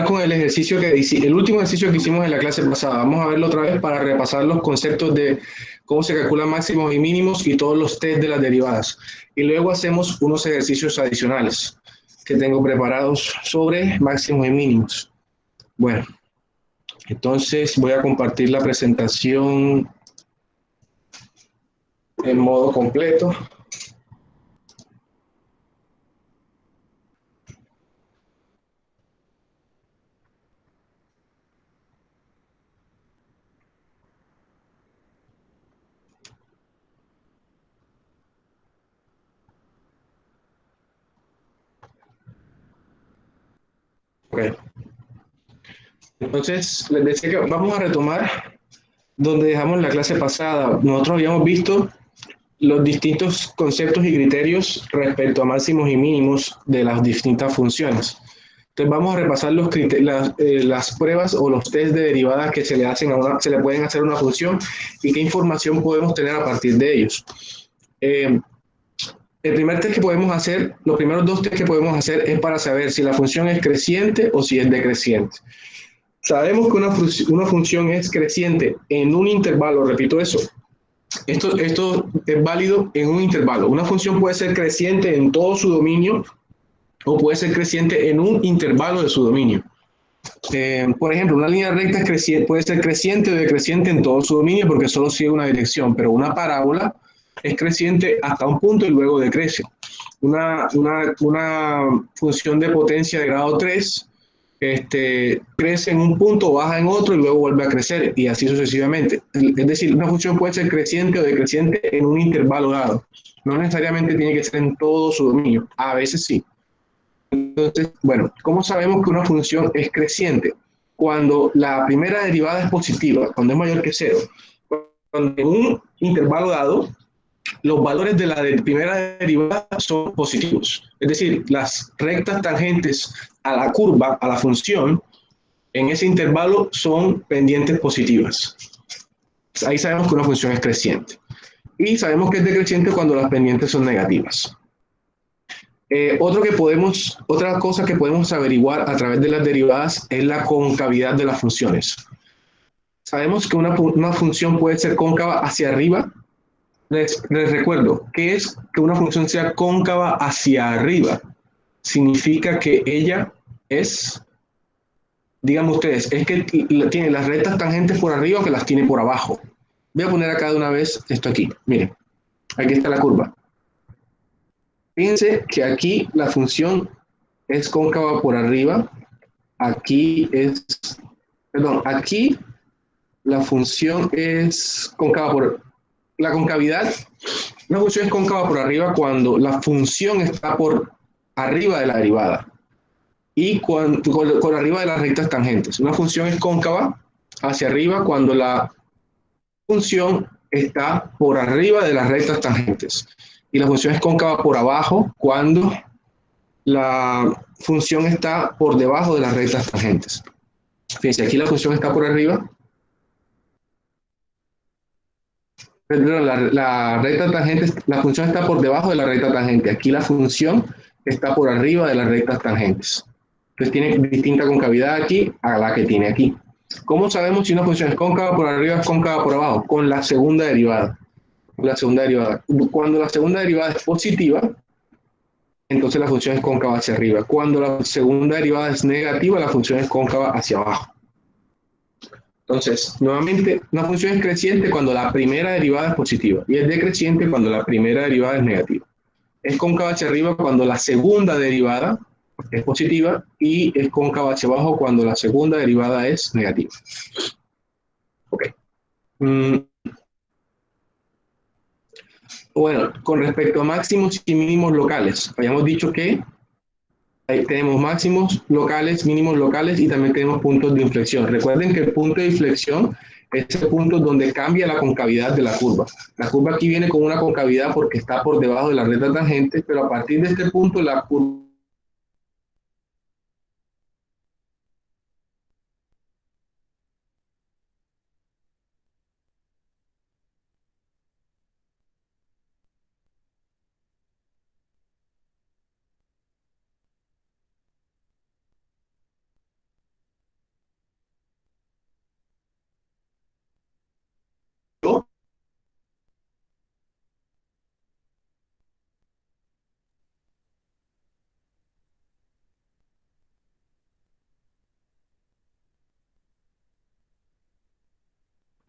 con el ejercicio el último ejercicio que hicimos en la clase pasada. Vamos a verlo otra vez para repasar los conceptos de cómo se calculan máximos y mínimos y todos los test de las derivadas. Y luego hacemos unos ejercicios adicionales que tengo preparados sobre máximos y mínimos. Bueno, entonces voy a compartir la presentación en modo completo. Okay. Entonces, les decía que vamos a retomar donde dejamos la clase pasada. Nosotros habíamos visto los distintos conceptos y criterios respecto a máximos y mínimos de las distintas funciones. Entonces vamos a repasar las pruebas o los test de derivadas que se le pueden hacer a una función y qué información podemos tener a partir de ellos. Eh, el primer test que podemos hacer, los primeros dos test que podemos hacer es para saber si la función es creciente o si es decreciente. Sabemos que una función es creciente en un intervalo, repito eso, esto es válido en un intervalo. Una función puede ser creciente en todo su dominio o puede ser creciente en un intervalo de su dominio. Por ejemplo, una línea recta puede ser creciente o decreciente en todo su dominio porque solo sigue una dirección, pero una parábola es creciente hasta un punto y luego decrece. Una función de potencia de grado 3 crece en un punto, baja en otro y luego vuelve a crecer y así sucesivamente. Es decir, una función puede ser creciente o decreciente en un intervalo dado. No necesariamente tiene que ser en todo su dominio. A veces sí. Entonces, bueno, ¿cómo sabemos que una función es creciente? Cuando la primera derivada es positiva, cuando es mayor que cero. Cuando en un intervalo dado, los valores de la primera derivada son positivos. Es decir, las rectas tangentes a la curva, a la función, en ese intervalo son pendientes positivas. Ahí sabemos que una función es creciente. Y sabemos que es decreciente cuando las pendientes son negativas. Otra cosa que podemos averiguar a través de las derivadas es la concavidad de las funciones. Sabemos que una función puede ser cóncava hacia arriba. Les recuerdo, ¿qué es que una función sea cóncava hacia arriba? Significa que ella es, díganme ustedes, es que tiene las rectas tangentes por arriba o que las tiene por abajo. Voy a poner acá de una vez esto aquí. Miren, aquí está la curva. Fíjense que aquí la función es cóncava por arriba. Aquí la función es cóncava por, la concavidad, una función es cóncava por arriba cuando la función está por arriba de la derivada y por arriba de las rectas tangentes. Una función es cóncava hacia arriba cuando la función está por arriba de las rectas tangentes y la función es cóncava por abajo cuando la función está por debajo de las rectas tangentes. Fíjense, aquí la función está por arriba, perdón, la recta tangente, la función está por debajo de la recta tangente. Aquí la función está por arriba de las rectas tangentes. Entonces tiene distinta concavidad aquí a la que tiene aquí. ¿Cómo sabemos si una función es cóncava por arriba o es cóncava por abajo? Con la segunda derivada. La segunda derivada. Cuando la segunda derivada es positiva, entonces la función es cóncava hacia arriba. Cuando la segunda derivada es negativa, la función es cóncava hacia abajo. Entonces, nuevamente, una función es creciente cuando la primera derivada es positiva y es decreciente cuando la primera derivada es negativa. Es cóncava hacia arriba cuando la segunda derivada es positiva y es cóncava hacia abajo cuando la segunda derivada es negativa. Ok. Mm, bueno, con respecto a máximos y mínimos locales, habíamos dicho que ahí tenemos máximos locales, mínimos locales y también tenemos puntos de inflexión. Recuerden que el punto de inflexión es el punto donde cambia la concavidad de la curva. La curva aquí viene con una concavidad porque está por debajo de la recta tangente, pero a partir de este punto la curva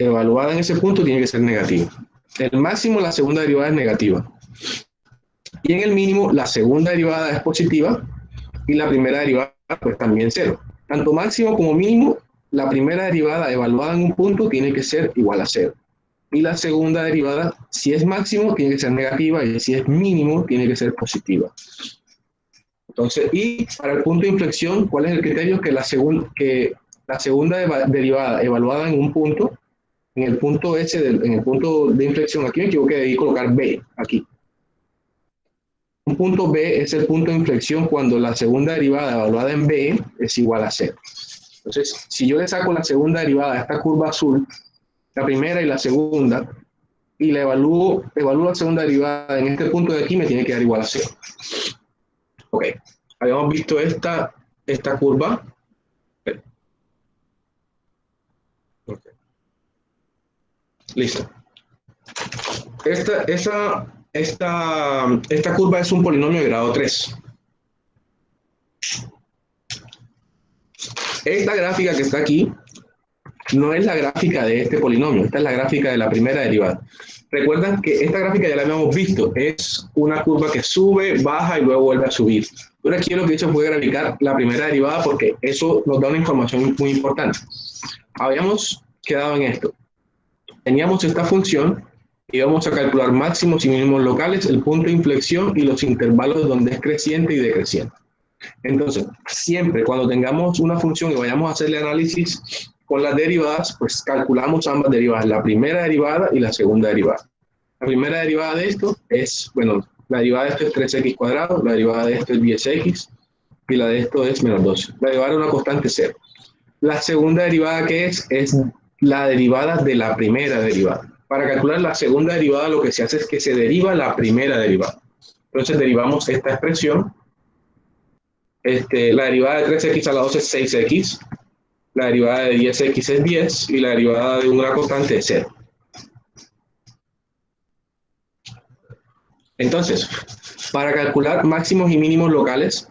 evaluada en ese punto tiene que ser negativa. En el máximo, la segunda derivada es negativa. Y en el mínimo, la segunda derivada es positiva y la primera derivada, pues también cero. Tanto máximo como mínimo, la primera derivada evaluada en un punto tiene que ser igual a cero. Y la segunda derivada, si es máximo, tiene que ser negativa y si es mínimo, tiene que ser positiva. Entonces, y para el punto de inflexión, ¿cuál es el criterio? Que la segunda derivada evaluada en un punto, en el punto S, en el punto de inflexión, aquí me equivoqué, debí colocar B, aquí. Un punto B es el punto de inflexión cuando la segunda derivada evaluada en B es igual a cero. Entonces, si yo le saco la segunda derivada a esta curva azul, la primera y la segunda, y la evalúo la segunda derivada en este punto de aquí, me tiene que dar igual a cero. Ok, habíamos visto esta curva. Okay. Listo. Esta curva es un polinomio de grado 3. Esta gráfica que está aquí no es la gráfica de este polinomio, esta es la gráfica de la primera derivada. Recuerdan que esta gráfica ya la habíamos visto, es una curva que sube, baja y luego vuelve a subir. Pero aquí lo que he hecho fue graficar la primera derivada porque eso nos da una información muy importante. Habíamos quedado en esto. Teníamos esta función y vamos a calcular máximos y mínimos locales, el punto de inflexión y los intervalos donde es creciente y decreciente. Entonces, siempre cuando tengamos una función y vayamos a hacerle análisis con las derivadas, pues calculamos ambas derivadas, la primera derivada y la segunda derivada. La primera derivada de esto es, bueno, la derivada de esto es 3x cuadrado, la derivada de esto es 10x y la de esto es menos 12. La derivada es una constante cero. La segunda derivada que es la derivada de la primera derivada. Para calcular la segunda derivada lo que se hace es que se deriva la primera derivada. Entonces derivamos esta expresión. La derivada de 3x a la 2 es 6x, la derivada de 10x es 10 y la derivada de una constante es 0. Entonces, para calcular máximos y mínimos locales,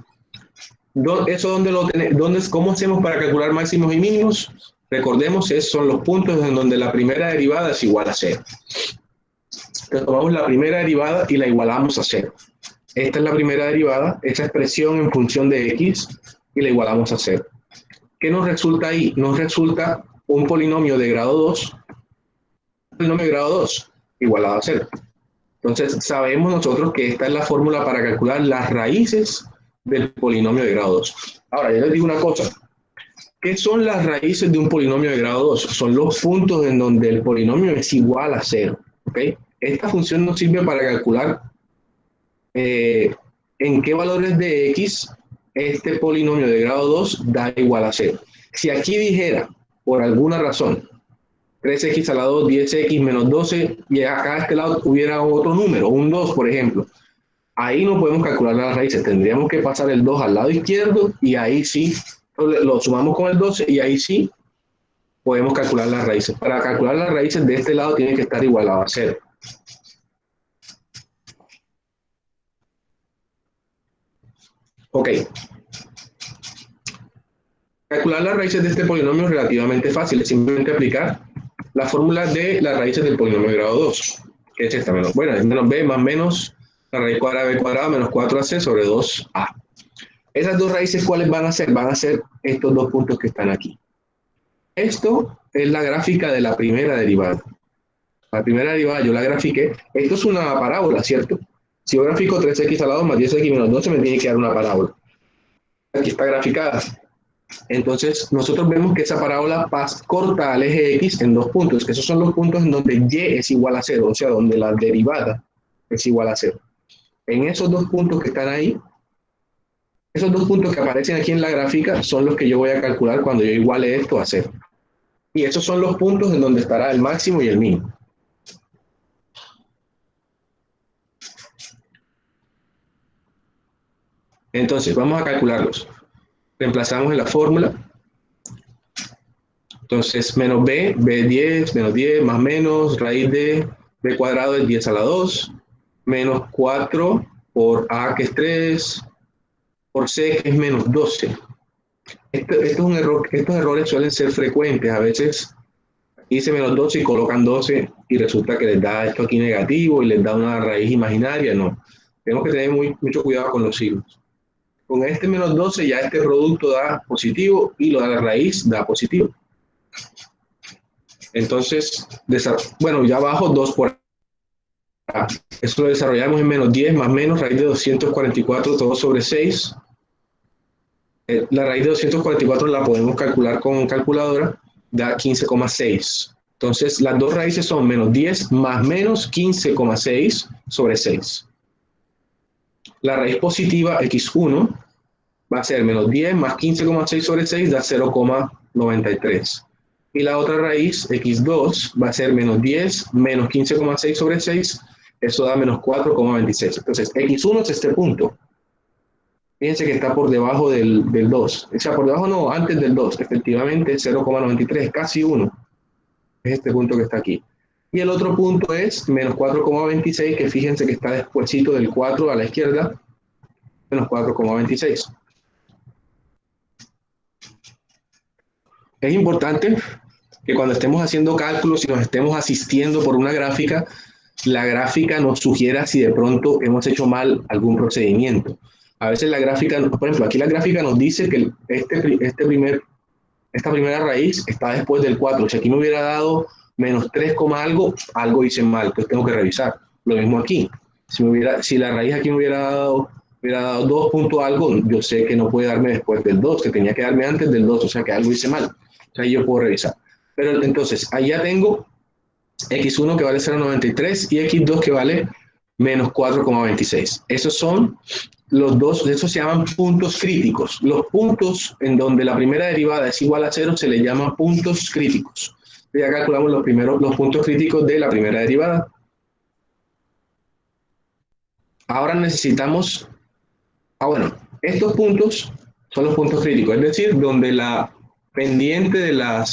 ¿cómo hacemos para calcular máximos y mínimos? Recordemos, son los puntos en donde la primera derivada es igual a 0. Entonces, tomamos la primera derivada y la igualamos a 0. Esta es la primera derivada, esta expresión en función de x, y la igualamos a 0. ¿Qué nos resulta ahí? Nos resulta un polinomio de grado 2, igualado a 0. Entonces, sabemos nosotros que esta es la fórmula para calcular las raíces del polinomio de grado 2. Ahora, ya les digo una cosa. ¿Qué son las raíces de un polinomio de grado 2? Son los puntos en donde el polinomio es igual a 0. ¿Okay? Esta función nos sirve para calcular en qué valores de x este polinomio de grado 2 da igual a 0. Si aquí dijera, por alguna razón, 3x a la 2, 10x menos 12, y acá a este lado hubiera otro número, un 2, por ejemplo, ahí no podemos calcular las raíces. Tendríamos que pasar el 2 al lado izquierdo y ahí sí lo sumamos con el 12 y ahí sí podemos calcular las raíces. Para calcular las raíces de este lado tiene que estar igualado a 0. Ok. Calcular las raíces de este polinomio es relativamente fácil. Es simplemente aplicar la fórmula de las raíces del polinomio de grado 2, que es esta. Es menos b más menos la raíz cuadrada de b cuadrada menos 4ac sobre 2a. Esas dos raíces, ¿cuáles van a ser? Van a ser estos dos puntos que están aquí. Esto es la gráfica de la primera derivada. La primera derivada yo la grafiqué. Esto es una parábola, ¿cierto? Si yo grafico 3x a la 2 más 10x menos 12, me tiene que dar una parábola. Aquí está graficada. Entonces, nosotros vemos que esa parábola corta al eje X en dos puntos, que esos son los puntos en donde Y es igual a 0, o sea, donde la derivada es igual a 0. En esos dos puntos que están ahí, esos dos puntos que aparecen aquí en la gráfica son los que yo voy a calcular cuando yo iguale esto a 0. Y esos son los puntos en donde estará el máximo y el mínimo. Entonces, vamos a calcularlos. Reemplazamos en la fórmula. Entonces, menos b, b10, menos 10, más menos, raíz de b cuadrado es 10 a la 2, menos 4 por a, que es 3, por c, que es menos 12. Esto es un error, estos errores suelen ser frecuentes. A veces dice menos 12 y colocan 12 y resulta que les da esto aquí negativo y les da una raíz imaginaria. No, tenemos que tener mucho cuidado con los signos. Con este menos 12 ya este producto da positivo y lo de la raíz da positivo. Entonces, bueno, ya abajo 2 por acá. Eso lo desarrollamos en menos 10 más menos raíz de 244 todo sobre 6. La raíz de 244 la podemos calcular con calculadora, da 15,6. Entonces, las dos raíces son menos 10 más menos 15,6 sobre 6. La raíz positiva x1 va a ser menos 10 más 15,6 sobre 6, da 0,93. Y la otra raíz, x2, va a ser menos 10 menos 15,6 sobre 6, eso da menos 4,26. Entonces, x1 es este punto. Fíjense que está por debajo del 2. O sea, por debajo no, antes del 2. Efectivamente, 0,93, casi 1. Es este punto que está aquí. Y el otro punto es menos 4,26, que fíjense que está despuesito del 4 a la izquierda, menos 4,26. Es importante que cuando estemos haciendo cálculos y nos estemos asistiendo por una gráfica, la gráfica nos sugiera si de pronto hemos hecho mal algún procedimiento. A veces la gráfica, por ejemplo, aquí la gráfica nos dice que esta primera raíz está después del 4. Si aquí me hubiera dado menos 3, algo hice mal, entonces tengo que revisar. Lo mismo aquí. Si la raíz aquí me hubiera dado 2 punto algo, yo sé que no puede darme después del 2, que tenía que darme antes del 2, o sea que algo hice mal. O sea, yo puedo revisar. Pero entonces, allá tengo x1 que vale 0,93 y x2 que vale menos 4,26. Esos son los dos, esos se llaman puntos críticos. Los puntos en donde la primera derivada es igual a 0 se les llama puntos críticos. Ya calculamos los puntos críticos de la primera derivada. Ahora necesitamos, bueno, estos puntos son los puntos críticos, es decir, donde la pendiente de la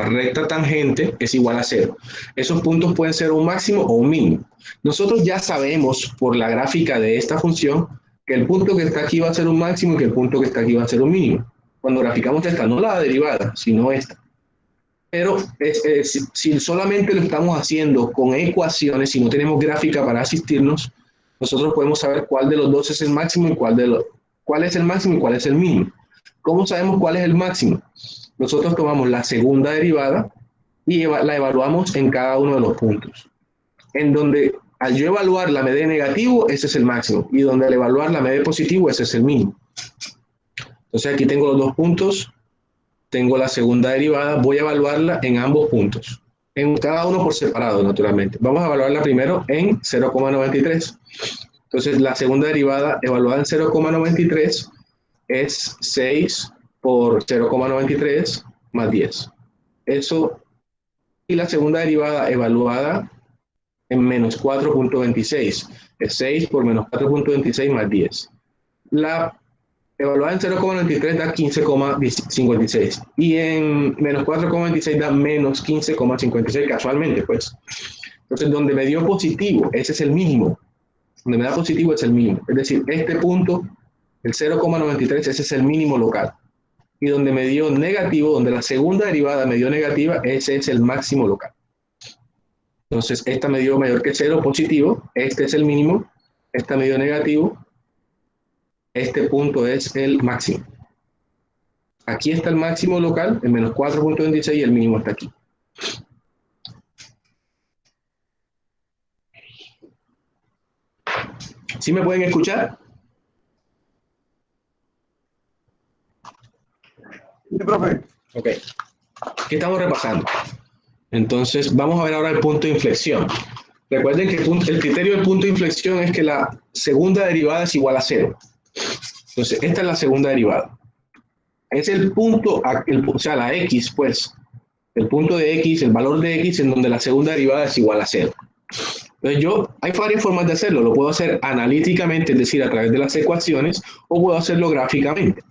recta tangente es igual a 0. Esos puntos pueden ser un máximo o un mínimo. Nosotros ya sabemos por la gráfica de esta función que el punto que está aquí va a ser un máximo y que el punto que está aquí va a ser un mínimo. Cuando graficamos esta, no la derivada, sino esta. Pero si solamente lo estamos haciendo con ecuaciones, si no tenemos gráfica para asistirnos, nosotros podemos saber cuál de los dos es el máximo y cuál es el máximo y cuál es el mínimo. ¿Cómo sabemos cuál es el máximo? Nosotros tomamos la segunda derivada y la evaluamos en cada uno de los puntos. En donde al yo evaluar la media de negativo, ese es el máximo. Y donde al evaluar la media de positivo, ese es el mínimo. Entonces aquí tengo los dos puntos, tengo la segunda derivada, voy a evaluarla en ambos puntos. En cada uno por separado, naturalmente. Vamos a evaluarla primero en 0,93. Entonces la segunda derivada evaluada en 0,93 es 6 por 0,93 más 10. Eso, y la segunda derivada evaluada en menos 4,26 es 6 por menos 4,26 más 10. La evaluada en 0,93 da 15,56 y en menos 4,26 da menos 15,56 casualmente, pues. Entonces, donde me dio positivo, ese es el mínimo. Donde me da positivo es el mínimo. Es decir, este punto, el 0,93, ese es el mínimo local. Y donde me dio negativo, donde la segunda derivada me dio negativa, ese es el máximo local. Entonces, esta me dio mayor que 0, positivo, este es el mínimo, esta me dio negativo, este punto es el máximo. Aquí está el máximo local, el menos 4,26 y el mínimo está aquí. ¿Sí me pueden escuchar? Sí, profe. Ok. ¿Qué estamos repasando? Entonces, vamos a ver ahora el punto de inflexión. Recuerden que el criterio del punto de inflexión es que la segunda derivada es igual a 0. Entonces, esta es la segunda derivada. Es el punto, o sea, la x, pues, el punto de x, el valor de x en donde la segunda derivada es igual a 0. Entonces hay varias formas de hacerlo. Lo puedo hacer analíticamente, es decir, a través de las ecuaciones, o puedo hacerlo gráficamente.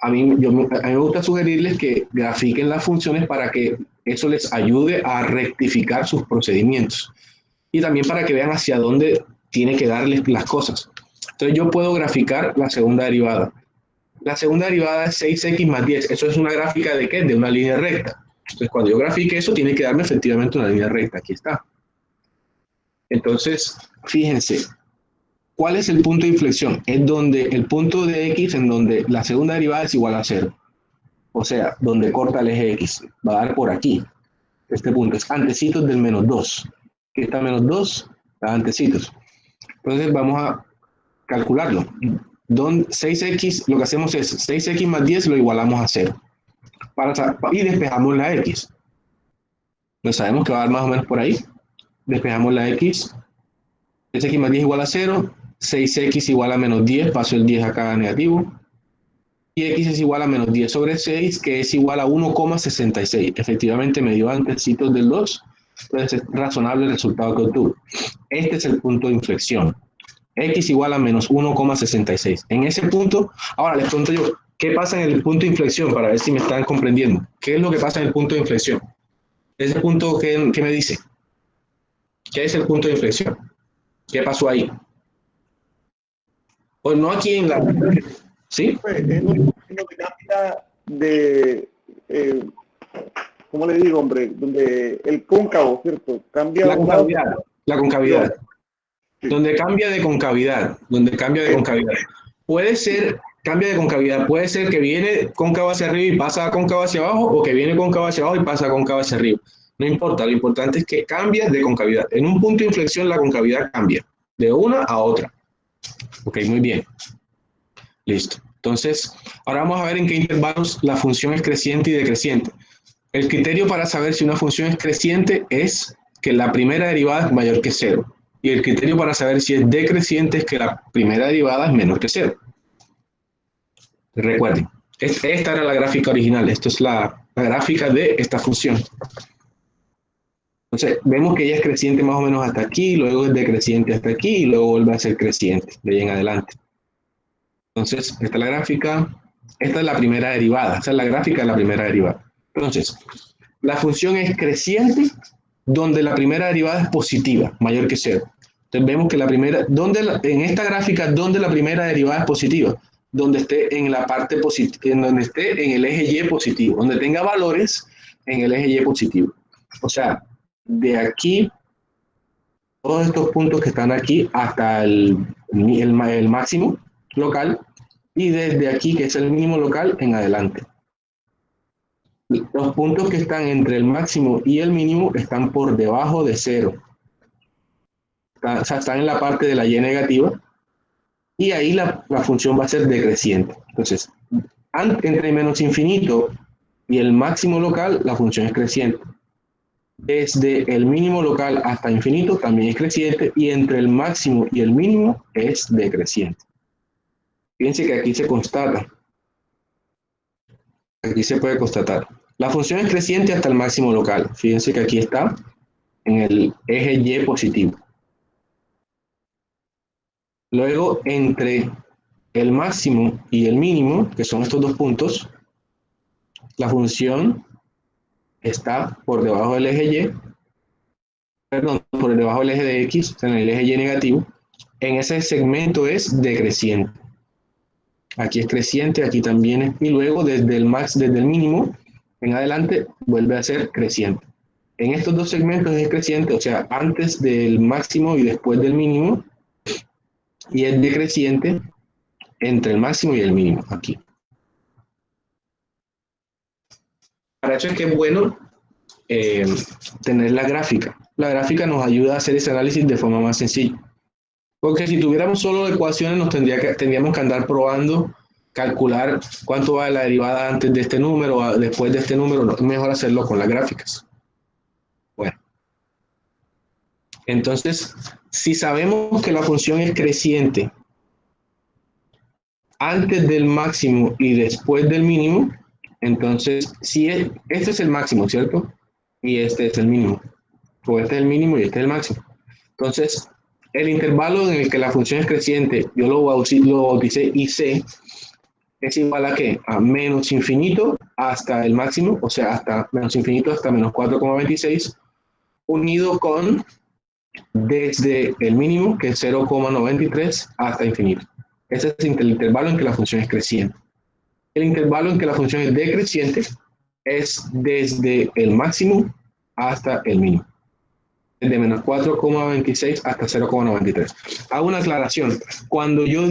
A mí me gusta sugerirles que grafiquen las funciones para que eso les ayude a rectificar sus procedimientos. Y también para que vean hacia dónde tiene que darles las cosas. Entonces yo puedo graficar la segunda derivada. La segunda derivada es 6x más 10. Eso es una gráfica de ¿qué? De una línea recta. Entonces, cuando yo grafique eso, tiene que darme efectivamente una línea recta. Aquí está. Entonces, fíjense, ¿cuál es el punto de inflexión? Es donde el punto de X en donde la segunda derivada es igual a 0. O sea, donde corta el eje X. Va a dar por aquí. Este punto es antecitos del menos 2. Aquí está menos 2, está antecitos. Entonces, vamos a calcularlo. 6x, lo que hacemos es 6x más 10 lo igualamos a 0. Y despejamos la X. Pues sabemos que va a dar más o menos por ahí. Despejamos la X. 6x más 10 igual a 0. 6x igual a menos 10. Paso el 10 acá a negativo. Y X es igual a menos 10 sobre 6, que es igual a 1,66. Efectivamente me dio antecitos del 2. Entonces es razonable el resultado que obtuve. Este es el punto de inflexión. X igual a menos 1,66. En ese punto, ahora les pregunto yo, ¿qué pasa en el punto de inflexión? Para ver si me están comprendiendo. ¿Qué es lo que pasa en el punto de inflexión? Ese punto, ¿qué me dice? ¿Qué es el punto de inflexión? ¿Qué pasó ahí? Pues no aquí en la... ¿Sí? Pues es lo que cambia de... ¿cómo le digo, hombre? Donde el cóncavo, ¿cierto? Cambia la concavidad. La concavidad. Sí. Donde cambia de concavidad. Donde cambia de concavidad. Puede ser, cambia de concavidad. Puede ser que viene cóncavo hacia arriba y pasa cóncavo hacia abajo, o que viene cóncavo hacia abajo y pasa cóncavo hacia arriba. No importa, lo importante es que cambia de concavidad. En un punto de inflexión la concavidad cambia de una a otra. Ok, muy bien. Listo. Entonces, ahora vamos a ver en qué intervalos la función es creciente y decreciente. El criterio para saber si una función es creciente es que la primera derivada es mayor que 0. Y el criterio para saber si es decreciente es que la primera derivada es menor que 0. Recuerden, esta era la gráfica original. Esto es la gráfica de esta función. Entonces, vemos que ella es creciente más o menos hasta aquí, luego es decreciente hasta aquí, y luego vuelve a ser creciente de ahí en adelante. Entonces, esta es la gráfica, esta es la primera derivada, esta es la gráfica de la primera derivada. Entonces, la función es creciente donde la primera derivada es positiva, mayor que 0. Entonces vemos que la primera, en esta gráfica, ¿dónde la primera derivada es positiva? Donde esté en la parte positiva, en donde esté en el eje Y positivo, donde tenga valores en el eje Y positivo. O sea, de aquí, todos estos puntos que están aquí hasta el máximo local, y desde aquí, que es el mínimo local, en adelante. Los puntos que están entre el máximo y el mínimo están por debajo de 0. O sea, están en la parte de la y negativa, y ahí la función va a ser decreciente. Entonces, entre menos infinito y el máximo local, la función es creciente. Desde el mínimo local hasta infinito también es creciente, y entre el máximo y el mínimo es decreciente. Fíjense que aquí se constata. Aquí se puede constatar. La función es creciente hasta el máximo local. Fíjense que aquí está en el eje Y positivo. Luego, entre el máximo y el mínimo, que son estos dos puntos, la función está por debajo del eje Y, perdón, por debajo del eje de X, en el eje Y negativo. En ese segmento es decreciente. Aquí es creciente, aquí también es, y luego desde el mínimo en adelante vuelve a ser creciente. En estos dos segmentos es creciente, o sea, antes del máximo y después del mínimo, y es decreciente entre el máximo y el mínimo, aquí. Para eso es que es bueno tener la gráfica. La gráfica nos ayuda a hacer ese análisis de forma más sencilla. Porque si tuviéramos solo ecuaciones, tendríamos que andar probando, calcular cuánto va la derivada antes de este número, después de este número. No, es mejor hacerlo con las gráficas. Bueno, entonces, si sabemos que la función es creciente antes del máximo y después del mínimo, entonces, este es el máximo, ¿cierto? Y este es el mínimo. O este es el mínimo y este es el máximo. Entonces, el intervalo en el que la función es creciente, yo lo bauticé IC, es igual a ¿qué? A menos infinito hasta el máximo, o sea, hasta menos infinito hasta menos 4,26, unido con desde el mínimo, que es 0,93, hasta infinito. Ese es el intervalo en que la función es creciente. El intervalo en que la función es decreciente es desde el máximo hasta el mínimo. De menos 4,26 hasta 0,93. Hago una aclaración. Cuando yo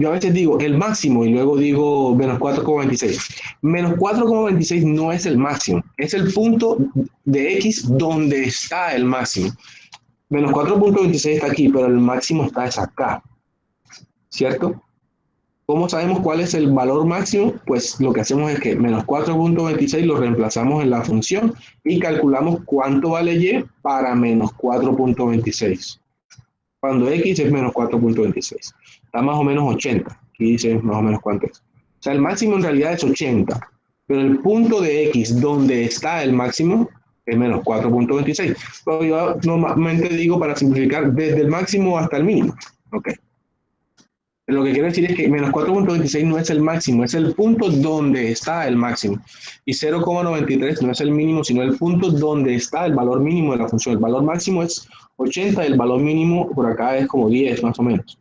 a veces digo el máximo y luego digo menos 4,26. Menos 4,26 no es el máximo, es el punto de X donde está el máximo. Menos 4,26 está aquí, pero el máximo está acá, ¿cierto? ¿Cómo sabemos cuál es el valor máximo? Pues lo que hacemos es que menos 4,26 lo reemplazamos en la función y calculamos cuánto vale y para menos 4,26. Cuando x es menos 4,26. Está más o menos 80. Aquí dice más o menos cuánto es. O sea, el máximo en realidad es 80. Pero el punto de x donde está el máximo es menos 4,26. Pero yo normalmente digo, para simplificar, desde el máximo hasta el mínimo. Ok. Lo que quiero decir es que menos 4,26 no es el máximo, es el punto donde está el máximo. Y 0,93 no es el mínimo, sino el punto donde está el valor mínimo de la función. El valor máximo es 80 y el valor mínimo por acá es como 10 más o menos.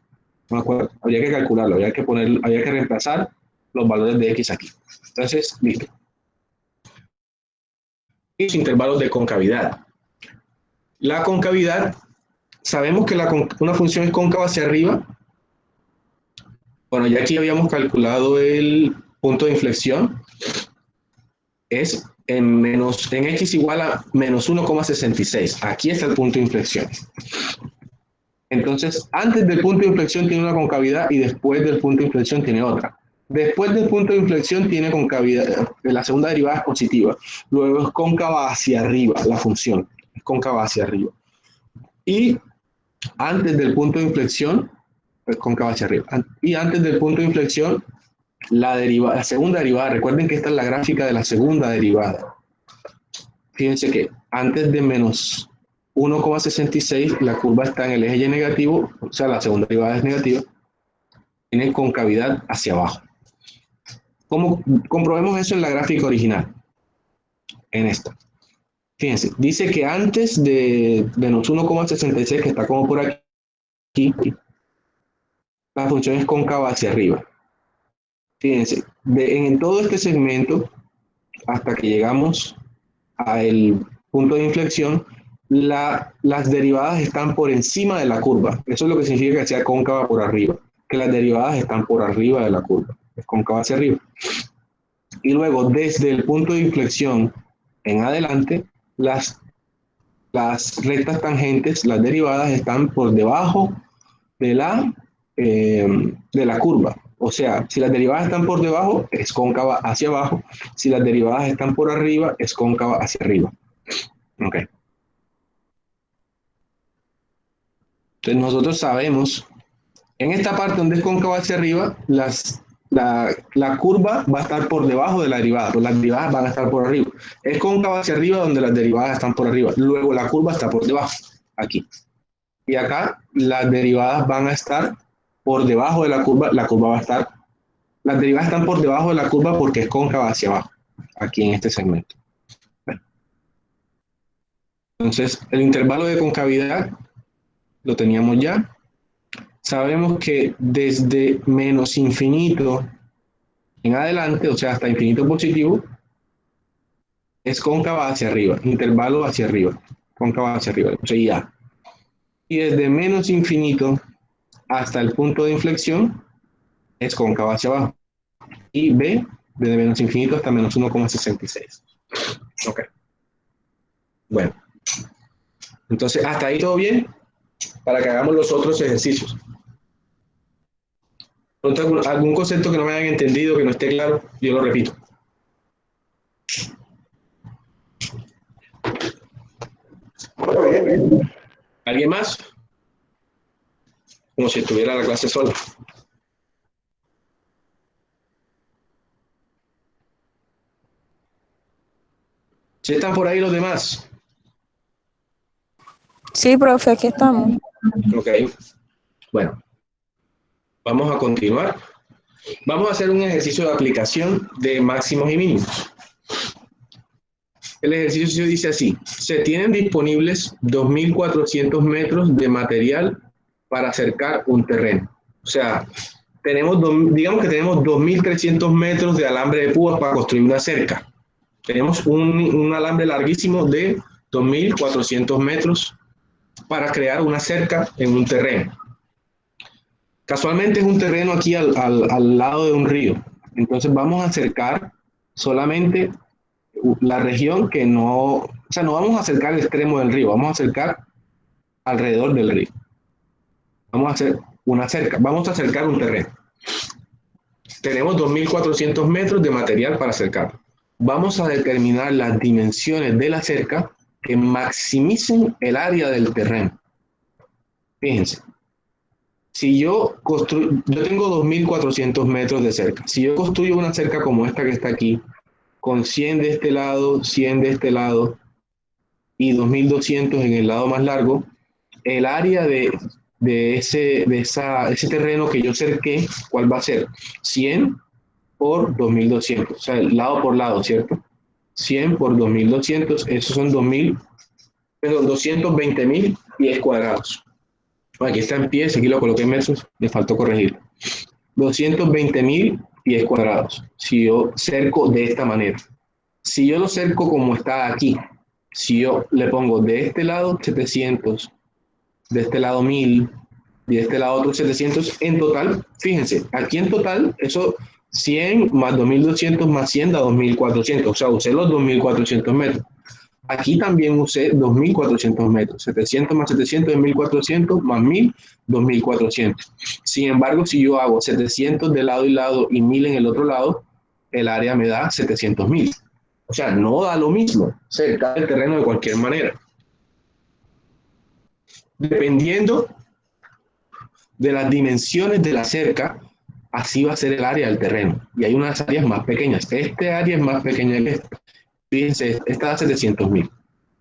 No me acuerdo. Habría que calcularlo, habría que reemplazar los valores de x aquí. Entonces, listo. Y los intervalos de concavidad. La concavidad, sabemos que una función es cóncava hacia arriba. Bueno, ya aquí habíamos calculado el punto de inflexión. Es en x igual a menos 1,66. Aquí está el punto de inflexión. Entonces, antes del punto de inflexión tiene una concavidad y después del punto de inflexión tiene otra. Después del punto de inflexión tiene concavidad, la segunda derivada es positiva. Luego es cóncava hacia arriba, la función. Es cóncava hacia arriba. Y antes del punto de inflexión, es cóncava hacia arriba. Y antes del punto de inflexión, la segunda derivada, recuerden que esta es la gráfica de la segunda derivada. Fíjense que antes de menos 1,66 la curva está en el eje y negativo, o sea, la segunda derivada es negativa, tiene concavidad hacia abajo. ¿Cómo comprobemos eso en la gráfica original? En esta. Fíjense, dice que antes de menos 1,66, que está como por aquí, la función es cóncava hacia arriba. Fíjense, en todo este segmento, hasta que llegamos al punto de inflexión, las derivadas están por encima de la curva. Eso es lo que significa que sea cóncava por arriba, que las derivadas están por arriba de la curva, es cóncava hacia arriba. Y luego, desde el punto de inflexión en adelante, las rectas tangentes, las derivadas, están por debajo de la curva. O sea, si las derivadas están por debajo, es cóncava hacia abajo. Si las derivadas están por arriba, es cóncava hacia arriba. Ok. Entonces nosotros sabemos, en esta parte donde es cóncava hacia arriba, la curva va a estar por debajo de la derivada, pues las derivadas van a estar por arriba. Es cóncava hacia arriba donde las derivadas están por arriba. Luego la curva está por debajo, aquí. Y acá las derivadas van a estar por debajo de la curva va a estar, las derivadas están por debajo de la curva porque es cóncava hacia abajo, aquí en este segmento. Bueno. Entonces, el intervalo de concavidad lo teníamos ya. Sabemos que desde menos infinito en adelante, o sea, hasta infinito positivo, es cóncava hacia arriba, intervalo hacia arriba, cóncava hacia arriba, o sea, ya. Y desde menos infinito hasta el punto de inflexión, es cóncava hacia abajo. Y B, desde menos infinito hasta menos 1,66. Ok. Bueno. Entonces, hasta ahí todo bien, para que hagamos los otros ejercicios. ¿Algún concepto que no me hayan entendido, que no esté claro? Yo lo repito. ¿Alguien más? Como si estuviera la clase sola. ¿Sí están por ahí los demás? Sí, profe, aquí estamos. Ok. Bueno, vamos a continuar. Vamos a hacer un ejercicio de aplicación de máximos y mínimos. El ejercicio dice así: se tienen disponibles 2.400 metros de material para acercar un terreno. O sea, digamos que tenemos 2.300 metros de alambre de púas para construir una cerca. Tenemos un alambre larguísimo de 2.400 metros para crear una cerca en un terreno. Casualmente es un terreno aquí al lado de un río. Entonces vamos a acercar solamente la región que no, o sea, no vamos a acercar el extremo del río, vamos a acercar alrededor del río. Vamos a hacer una cerca, vamos a acercar un terreno. Tenemos 2.400 metros de material para acercar. Vamos a determinar las dimensiones de la cerca que maximicen el área del terreno. Fíjense, si yo tengo 2.400 metros de cerca. Si yo construyo una cerca como esta que está aquí, con 100 de este lado, 100 de este lado y 2.200 en el lado más largo, el área de ese terreno que yo cerqué, ¿cuál va a ser? 100 por 2.200, o sea, lado por lado, ¿cierto? 100 por 2.200, esos son 220.000 pies cuadrados. Aquí está en pies, aquí lo coloqué en metros, me faltó corregir. 220.000 pies cuadrados, si yo cerco de esta manera. Si yo lo cerco como está aquí, si yo le pongo de este lado 700, de este lado 1.000, y de este lado otros 700, en total, fíjense, aquí en total, eso 100 más 2.200 más 100 da 2.400, o sea, usé los 2.400 metros. Aquí también usé 2.400 metros, 700 más 700 es 1.400, más 1.000, 2.400. Sin embargo, si yo hago 700 de lado y lado y 1.000 en el otro lado, el área me da 700.000. O sea, no da lo mismo cerca del terreno de cualquier manera. Dependiendo de las dimensiones de la cerca, así va a ser el área del terreno. Y hay unas áreas más pequeñas. Este área es más pequeña que esta. Fíjense, esta da 700.000.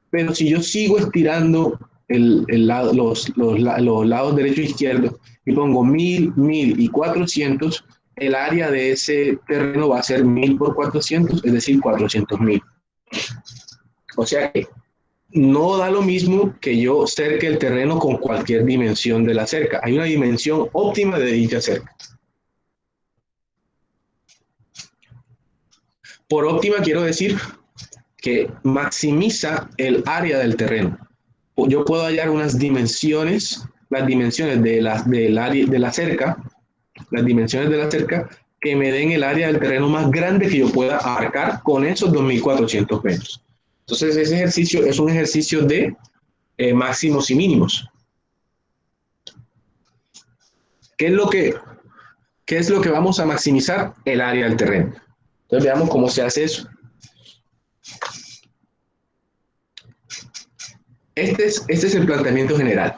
Pero si yo sigo estirando los lados derecho e izquierdo y pongo 1.000, 1.000 y 400, el área de ese terreno va a ser 1.000 por 400, es decir, 400.000. O sea que no da lo mismo que yo cerque el terreno con cualquier dimensión de la cerca. Hay una dimensión óptima de dicha cerca. Por óptima quiero decir que maximiza el área del terreno. Yo puedo hallar unas dimensiones, las dimensiones del área de la cerca, las dimensiones de la cerca que me den el área del terreno más grande que yo pueda abarcar con esos 2.400 metros. Entonces ese ejercicio es un ejercicio de máximos y mínimos. ¿Qué es lo que vamos a maximizar? El área del terreno. Entonces veamos cómo se hace eso. Este es el planteamiento general.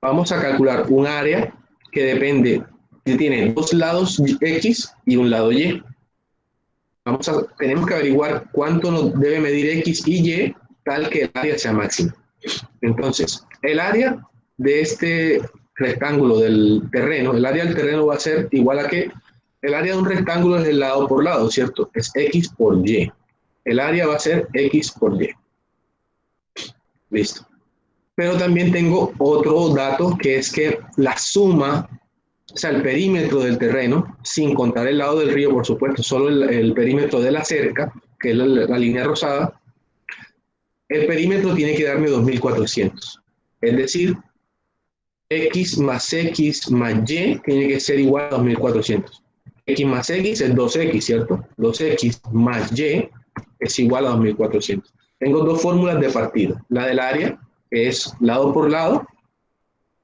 Vamos a calcular un área que depende, que tiene dos lados X y un lado Y. Tenemos que averiguar cuánto nos debe medir X y Y tal que el área sea máxima. Entonces, el área de este rectángulo del terreno, el área del terreno va a ser igual a que el área de un rectángulo es el lado por lado, ¿cierto? Es X por Y. El área va a ser X por Y. Listo. Pero también tengo otro dato que es que la suma, o sea, el perímetro del terreno, sin contar el lado del río, por supuesto, solo el perímetro de la cerca, que es la línea rosada, el perímetro tiene que darme 2.400. Es decir, X más X más Y tiene que ser igual a 2.400. X más X es 2X, ¿cierto? 2X más Y es igual a 2.400. Tengo dos fórmulas de partida. La del área, que es lado por lado,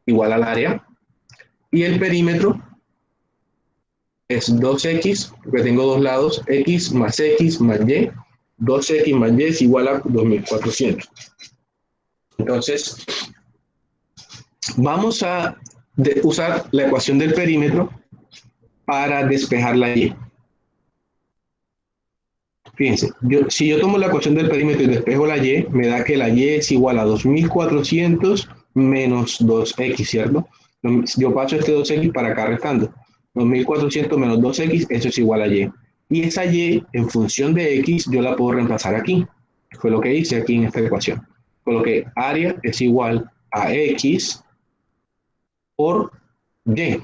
igual al área. Y el perímetro es 2X, porque tengo dos lados, X más Y. 2X más Y es igual a 2.400. Entonces, vamos a usar la ecuación del perímetro para despejar la Y. Fíjense, si yo tomo la ecuación del perímetro y despejo la Y, me da que la Y es igual a 2.400 menos 2X, ¿cierto? Yo paso este 2X para acá restando. 2.400 menos 2X, eso es igual a Y. Y esa Y, en función de X, yo la puedo reemplazar aquí. Fue lo que hice aquí en esta ecuación. Coloqué área es igual a X por Y.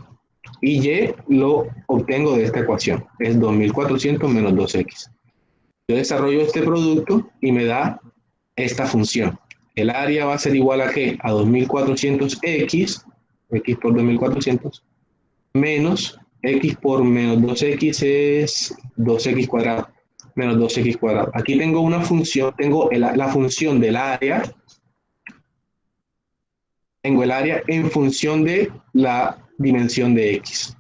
Y Y lo obtengo de esta ecuación. Es 2.400 menos 2X. Yo desarrollo este producto y me da esta función. El área va a ser igual a ¿qué? A 2400x, x por 2400, menos x por menos 2x es 2x cuadrado, menos 2x cuadrado. Aquí tengo una función, tengo la función del área, tengo el área en función de la dimensión de x.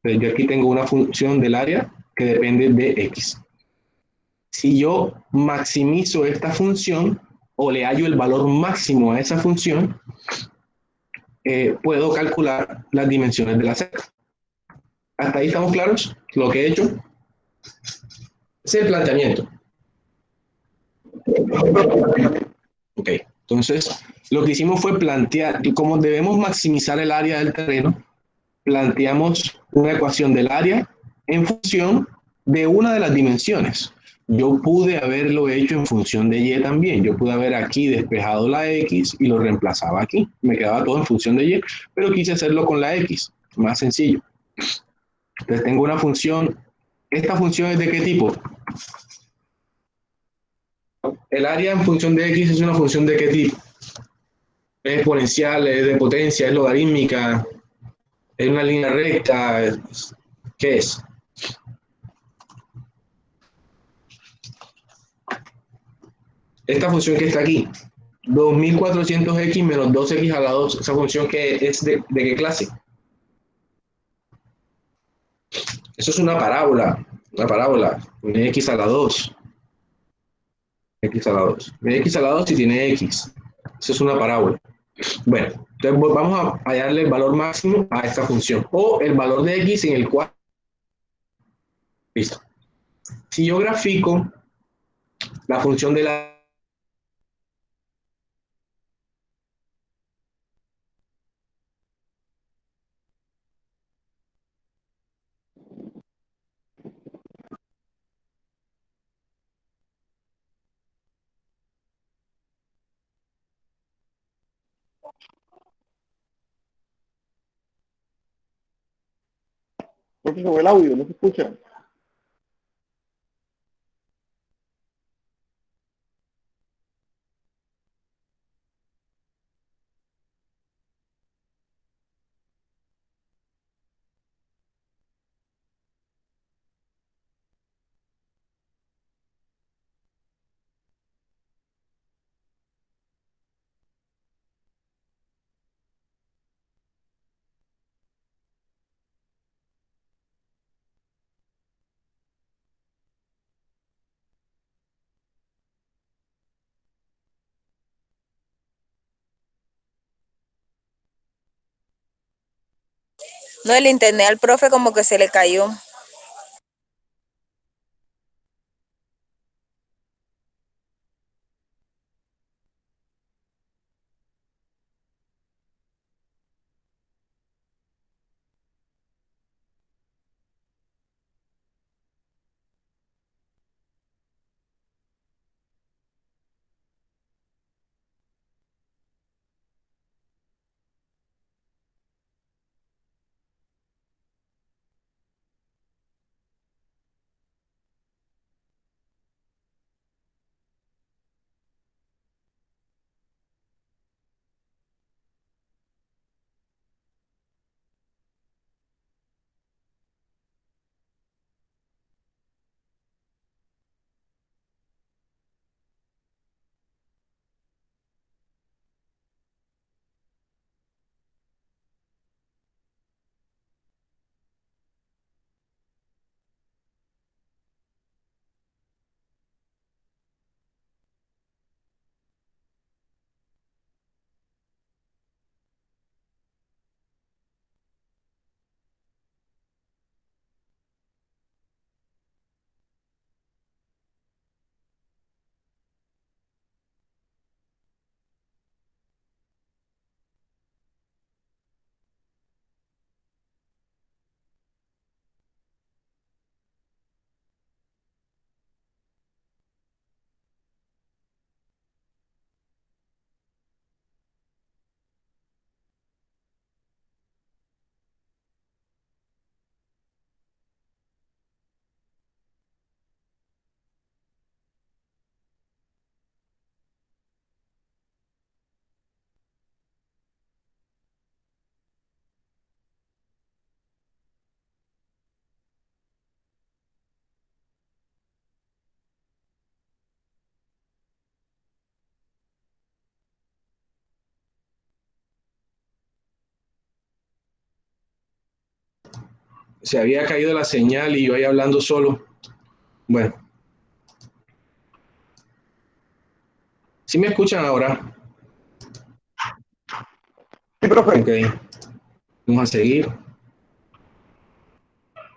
Entonces yo aquí tengo una función del área que depende de x. Si yo maximizo esta función o le hallo el valor máximo a esa función, puedo calcular las dimensiones de la cerca. ¿Hasta ahí estamos claros? Lo que he hecho es el planteamiento. Ok, entonces lo que hicimos fue plantear, como debemos maximizar el área del terreno, planteamos una ecuación del área en función de una de las dimensiones. Yo pude haberlo hecho en función de y también. Yo pude haber aquí despejado la x y lo reemplazaba aquí. Me quedaba todo en función de y, pero quise hacerlo con la x. Más sencillo. Entonces tengo una función. ¿Esta función es de qué tipo? El área en función de x es una función de qué tipo. Es exponencial, es de potencia, es logarítmica, es una línea recta. ¿Qué es? Esta función que está aquí, 2400x menos 2x a la 2, esa función que es de qué clase. Eso es una parábola, tiene x a la 2, x a la 2, x a la 2 y tiene x. Eso es una parábola. Bueno, entonces vamos a hallarle el valor máximo a esta función, o el valor de x en el cual, listo. Si yo grafico la función de la. Profesor, el audio, ¿no se escucha? No, el internet al profe como que se le cayó. se había caído la señal y yo ahí hablando solo. Bueno. ¿Sí me escuchan ahora? Sí, profe. Ok. Vamos a seguir.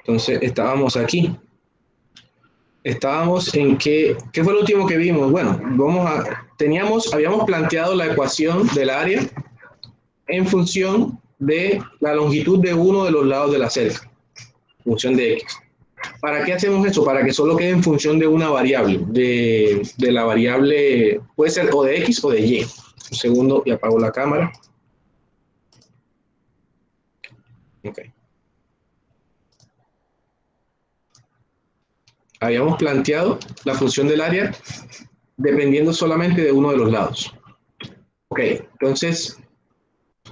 Entonces, estábamos aquí. Estábamos en ¿qué fue lo último que vimos? Bueno, habíamos planteado la ecuación del área en función de la longitud de uno de los lados de la cerca, función de x. ¿Para qué hacemos eso? Para que solo quede en función de una variable, de la variable, puede ser o de x o de y. Un segundo y apago la cámara. Ok. Habíamos planteado la función del área dependiendo solamente de uno de los lados. Ok, entonces,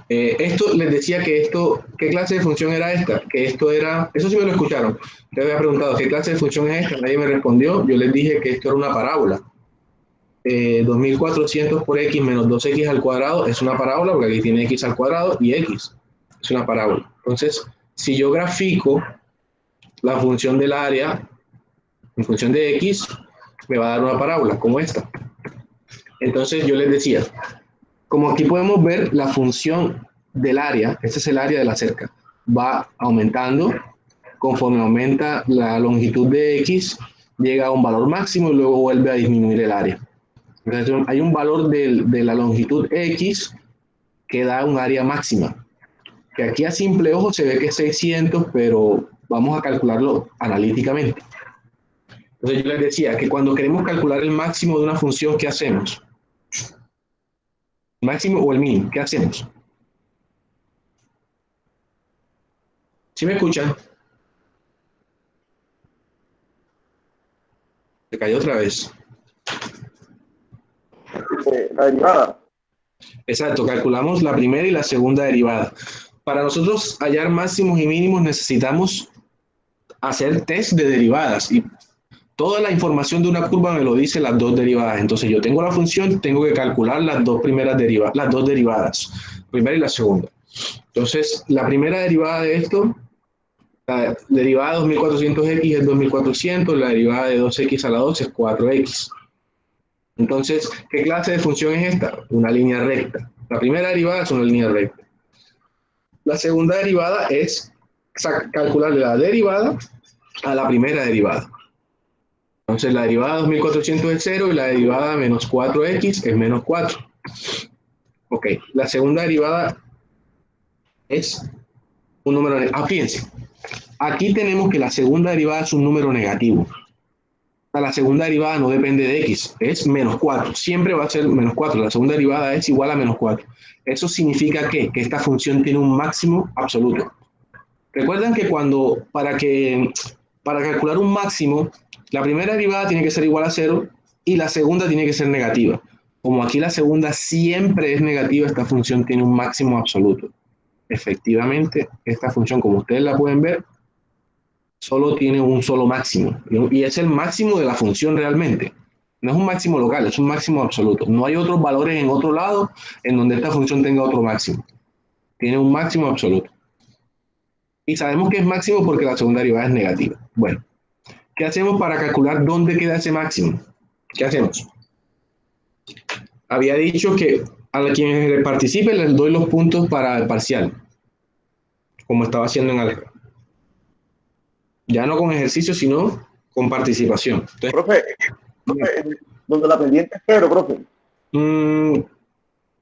esto les decía que ¿qué clase de función era esta? Que esto era, eso sí me lo escucharon. Les había preguntado, ¿qué clase de función es esta? Nadie me respondió. Yo les dije que esto era una parábola. 2400 por x menos 2x al cuadrado es una parábola porque aquí tiene x al cuadrado y x es una parábola. Entonces, si yo grafico la función del área en función de x, me va a dar una parábola como esta. Entonces yo les decía, como aquí podemos ver la función del área, este es el área de la cerca, va aumentando, conforme aumenta la longitud de x, llega a un valor máximo y luego vuelve a disminuir el área. Entonces hay un valor de la longitud x que da un área máxima, que aquí a simple ojo se ve que es 600, pero vamos a calcularlo analíticamente. Entonces yo les decía que cuando queremos calcular el máximo de una función, ¿qué hacemos? ¿El máximo o el mínimo? ¿Qué hacemos? ¿Sí me escuchan? Se cayó otra vez. La derivada. Exacto, calculamos la primera y la segunda derivada. Para nosotros hallar máximos y mínimos necesitamos hacer test de derivadas y toda la información de una curva me lo dice las dos derivadas. Entonces yo tengo la función, tengo que calcular las dos primeras derivadas, las dos derivadas, primera y la segunda. Entonces la primera derivada de esto, la derivada de 2400x es 2400, la derivada de 2x a la 2 es 4x. Entonces, ¿qué clase de función es esta? Una línea recta. La primera derivada es una línea recta. La segunda derivada es calcular la derivada a la primera derivada. Entonces, la derivada de 2400 es 0 y la derivada menos 4x es menos 4. Ok, la segunda derivada es un número negativo. Fíjense, aquí tenemos que la segunda derivada es un número negativo. La segunda derivada no depende de x, es menos 4. Siempre va a ser menos 4. La segunda derivada es igual a menos 4. Eso significa que esta función tiene un máximo absoluto. Recuerden que para calcular un máximo, la primera derivada tiene que ser igual a 0 y la segunda tiene que ser negativa. Como aquí la segunda siempre es negativa, esta función tiene un máximo absoluto. Efectivamente, esta función, como ustedes la pueden ver, solo tiene un solo máximo, y es el máximo de la función realmente. No es un máximo local, es un máximo absoluto. No hay otros valores en otro lado en donde esta función tenga otro máximo. Tiene un máximo absoluto. Y sabemos que es máximo porque la segunda derivada es negativa. Bueno, ¿qué hacemos para calcular dónde queda ese máximo? ¿Qué hacemos? Había dicho que a quienes participen les doy los puntos para el parcial, como estaba haciendo en álgebra. Ya no con ejercicio, sino con participación. Entonces, Profe, donde la pendiente es 0, profe.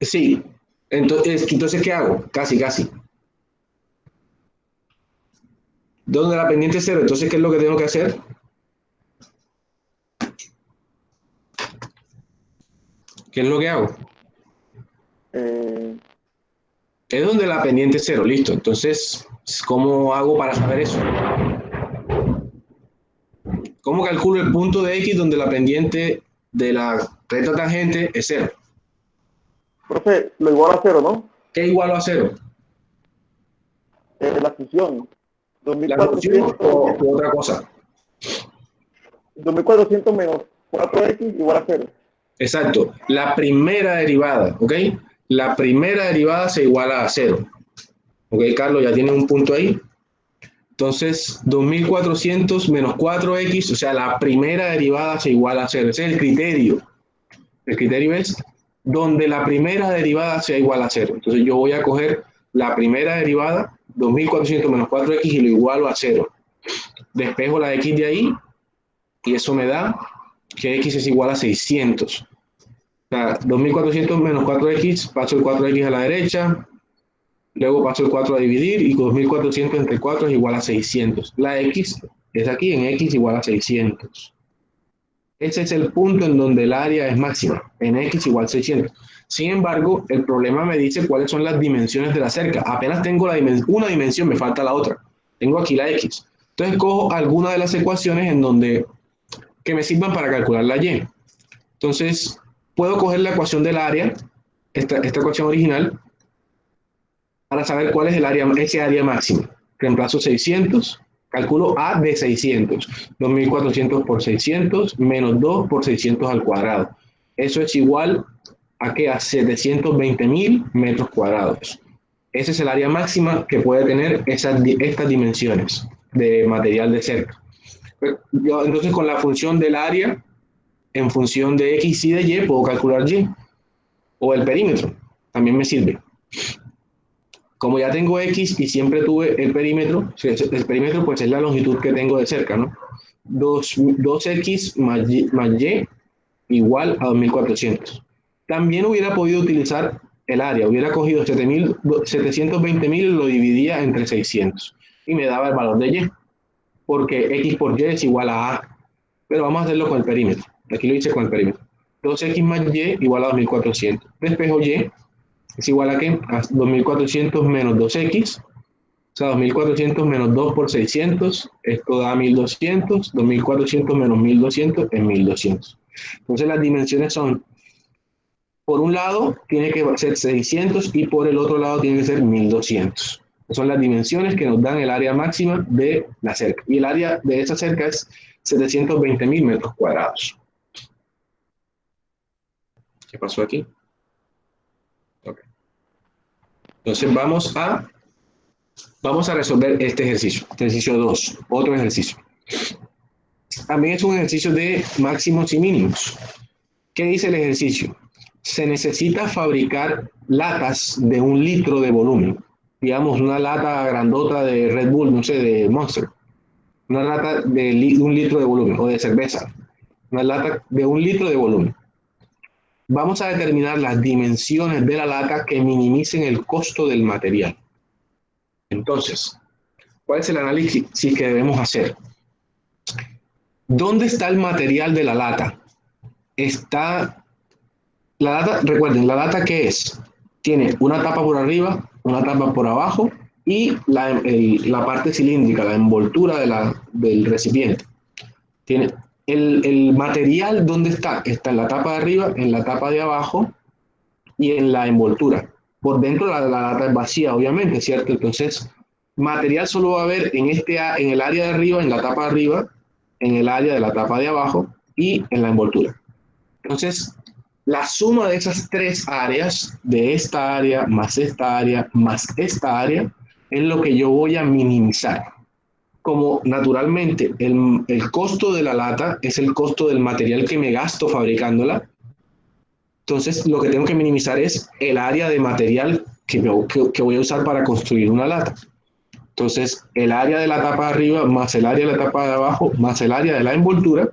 Sí. Entonces, ¿qué hago? Casi. ¿Dónde la pendiente es 0? Entonces, ¿qué es lo que tengo que hacer? ¿Qué es lo que hago? Es donde la pendiente es 0, listo. Entonces, ¿cómo hago para saber eso? ¿Cómo calculo el punto de x donde la pendiente de la recta tangente es 0? Profe, lo igual a 0, ¿no? ¿Qué igual a 0? La función. ¿La función 2400, o otra cosa? 2400 menos 4x igual a 0. Exacto. La primera derivada, ¿ok? La primera derivada se iguala a 0. ¿Ok, Carlos? ¿Ya tienes un punto ahí? Entonces, 2400 menos 4x, o sea, la primera derivada se iguala a 0. Ese es el criterio. El criterio es donde la primera derivada sea igual a 0. Entonces, yo voy a coger la primera derivada, 2400 menos 4x, y lo igualo a 0. Despejo la x de ahí, y eso me da que x es igual a 600. O sea, 2400 menos 4x, paso el 4x a la derecha, luego paso el 4 a dividir, y 2400 entre 4 es igual a 600. La x es aquí, en x igual a 600. Ese es el punto en donde el área es máxima, en x igual a 600. Sin embargo, el problema me dice cuáles son las dimensiones de la cerca. Apenas tengo una dimensión, me falta la otra. Tengo aquí la x. Entonces cojo alguna de las ecuaciones en donde que me sirvan para calcular la y. Entonces, puedo coger la ecuación del área, esta ecuación original, para saber cuál es ese área máxima. Reemplazo 600, calculo A de 600, 2400 por 600, menos 2 por 600 al cuadrado. Eso es igual a que a 720.000 metros cuadrados. Ese es el área máxima que puede tener estas dimensiones de material de cerca. Entonces, con la función del área, en función de x y de y, puedo calcular y. O el perímetro, también me sirve. Como ya tengo x y siempre tuve el perímetro pues es la longitud que tengo de cerca, ¿no? 2x más y igual a 2400. También hubiera podido utilizar el área, hubiera cogido 720.000 y lo dividía entre 600 y me daba el valor de y, porque x por y es igual a a, pero vamos a hacerlo con el perímetro. Aquí lo hice con el perímetro. 2x más y igual a 2400. Despejo y es igual a ¿qué? A 2400 menos 2x, o sea, 2400 menos 2 por 600, esto da 1200, 2400 menos 1200 es 1200. Entonces las dimensiones son, por un lado tiene que ser 600 y por el otro lado tiene que ser 1200. Son las dimensiones que nos dan el área máxima de la cerca. Y el área de esa cerca es 720.000 metros cuadrados. ¿Qué pasó aquí? Okay. Entonces vamos a resolver este ejercicio 2, otro ejercicio. También es un ejercicio de máximos y mínimos. ¿Qué dice el ejercicio? Se necesita fabricar latas de 1 litro de volumen. Digamos, una lata grandota de Red Bull, no sé, de Monster. Una lata de 1 litro de volumen, o de cerveza. Una lata de 1 litro de volumen. Vamos a determinar las dimensiones de la lata que minimicen el costo del material. Entonces, ¿cuál es el análisis que debemos hacer? ¿Dónde está el material de la lata? Está la lata, recuerden, la lata ¿qué es? Tiene una tapa por arriba, una tapa por abajo y la parte cilíndrica, la envoltura del recipiente. Tiene el material, ¿dónde está? Está en la tapa de arriba, en la tapa de abajo y en la envoltura. Por dentro la lata es vacía, obviamente, ¿cierto? Entonces, material solo va a haber en el área de arriba, en la tapa de arriba, en el área de la tapa de abajo y en la envoltura. Entonces, la suma de esas tres áreas, de esta área, más esta área, más esta área, es lo que yo voy a minimizar. Como naturalmente el costo de la lata es el costo del material que me gasto fabricándola, entonces lo que tengo que minimizar es el área de material que voy a usar para construir una lata. Entonces, el área de la tapa de arriba más el área de la tapa de abajo más el área de la envoltura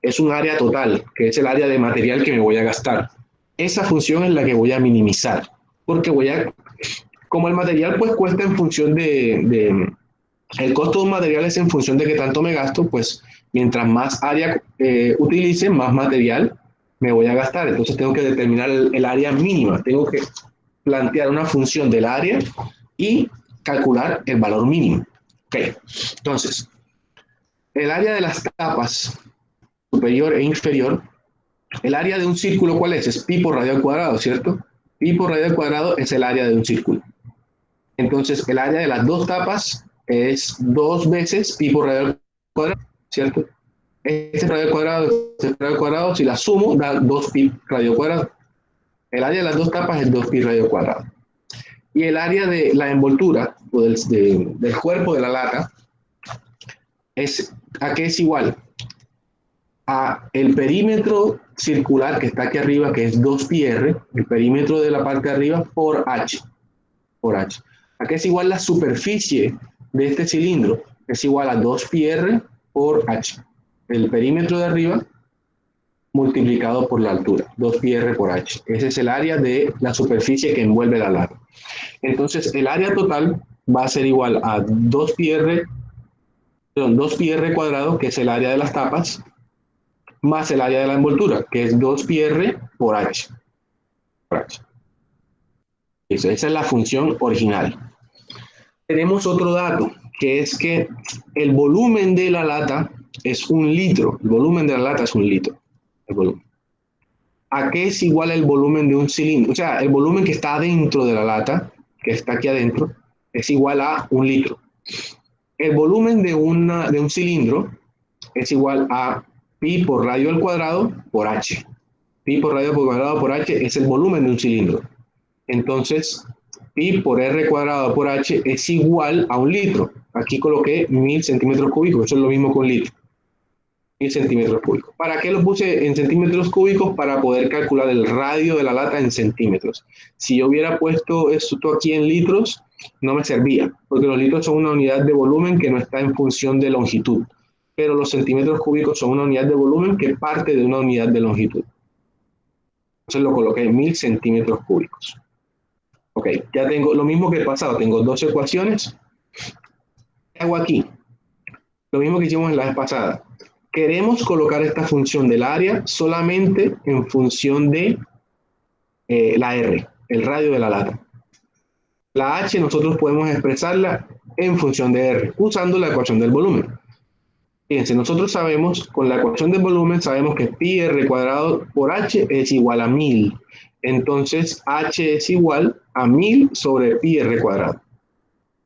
es un área total, que es el área de material que me voy a gastar. Esa función es la que voy a minimizar, porque como el material pues cuesta en función el costo de un material es en función de qué tanto me gasto, pues mientras más área utilice, más material me voy a gastar. Entonces tengo que determinar el área mínima, tengo que plantear una función del área y calcular el valor mínimo. Ok, entonces, el área de las tapas superior e inferior, el área de un círculo, ¿cuál es? Es pi por radio al cuadrado, ¿cierto? Pi por radio al cuadrado es el área de un círculo. Entonces, el área de las dos tapas es 2 veces pi por radio al cuadrado, ¿cierto? Este radio al cuadrado, si la sumo, da 2 pi radio al cuadrado. El área de las dos tapas es 2 pi radio al cuadrado. Y el área de la envoltura, o del cuerpo de la lata, ¿A qué es igual? A el perímetro circular que está aquí arriba, que es 2πr, el perímetro de la parte de arriba por h. ¿A qué es igual la superficie de este cilindro? Es igual a 2πr por h. El perímetro de arriba multiplicado por la altura, 2πr por h. Ese es el área de la superficie que envuelve la lata. Entonces, el área total va a ser igual a 2πr cuadrado, que es el área de las tapas, más el área de la envoltura, que es 2πr por h. Esa es la función original. Tenemos otro dato, que es que el volumen de la lata es 1 litro. El volumen de la lata es 1 litro. El volumen. ¿A qué es igual el volumen de un cilindro? O sea, el volumen que está dentro de la lata, que está aquí adentro, es igual a 1 litro. El volumen de un cilindro es igual a pi por radio al cuadrado por h. Pi por radio al cuadrado por h es el volumen de un cilindro. Entonces, pi por r cuadrado por h es igual a 1 litro. Aquí coloqué 1000 centímetros cúbicos, eso es lo mismo que 1 litro. 1000 centímetros cúbicos. ¿Para qué lo puse en centímetros cúbicos? Para poder calcular el radio de la lata en centímetros. Si yo hubiera puesto esto aquí en litros, no me servía, porque los litros son una unidad de volumen que no está en función de longitud, pero los centímetros cúbicos son una unidad de volumen que parte de una unidad de longitud. Entonces lo coloqué en 1000 centímetros cúbicos. Ok, ya tengo lo mismo que el pasado, tengo dos ecuaciones. ¿Qué hago aquí? Lo mismo que hicimos en la vez pasada. Queremos colocar esta función del área solamente en función de la R, el radio de la lata. La H nosotros podemos expresarla en función de R, usando la ecuación del volumen. Fíjense, nosotros sabemos, con la ecuación del volumen, sabemos que pi r cuadrado por h es igual a 1000. Entonces, h es igual a 1000 sobre pi r cuadrado.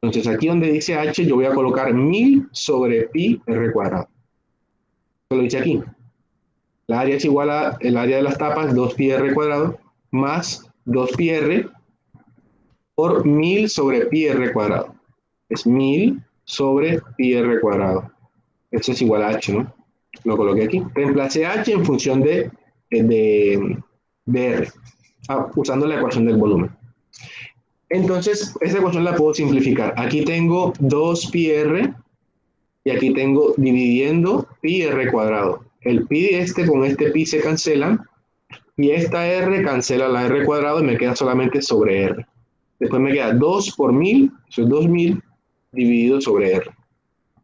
Entonces, aquí donde dice h, yo voy a colocar 1000 sobre pi r cuadrado. Esto lo dice aquí. La área es igual a el área de las tapas, 2pi r cuadrado, más 2pi r por 1000 sobre pi r cuadrado. Es 1000 sobre pi r cuadrado. Esto es igual a h, ¿no? Lo coloqué aquí. Reemplacé h en función de r, usando la ecuación del volumen. Entonces, esta ecuación la puedo simplificar. Aquí tengo 2πr y aquí tengo dividiendo pi r cuadrado. El pi con este pi se cancelan y esta r cancela la r cuadrado y me queda solamente sobre r. Después me queda 2 por 1000, eso es 2000 dividido sobre r.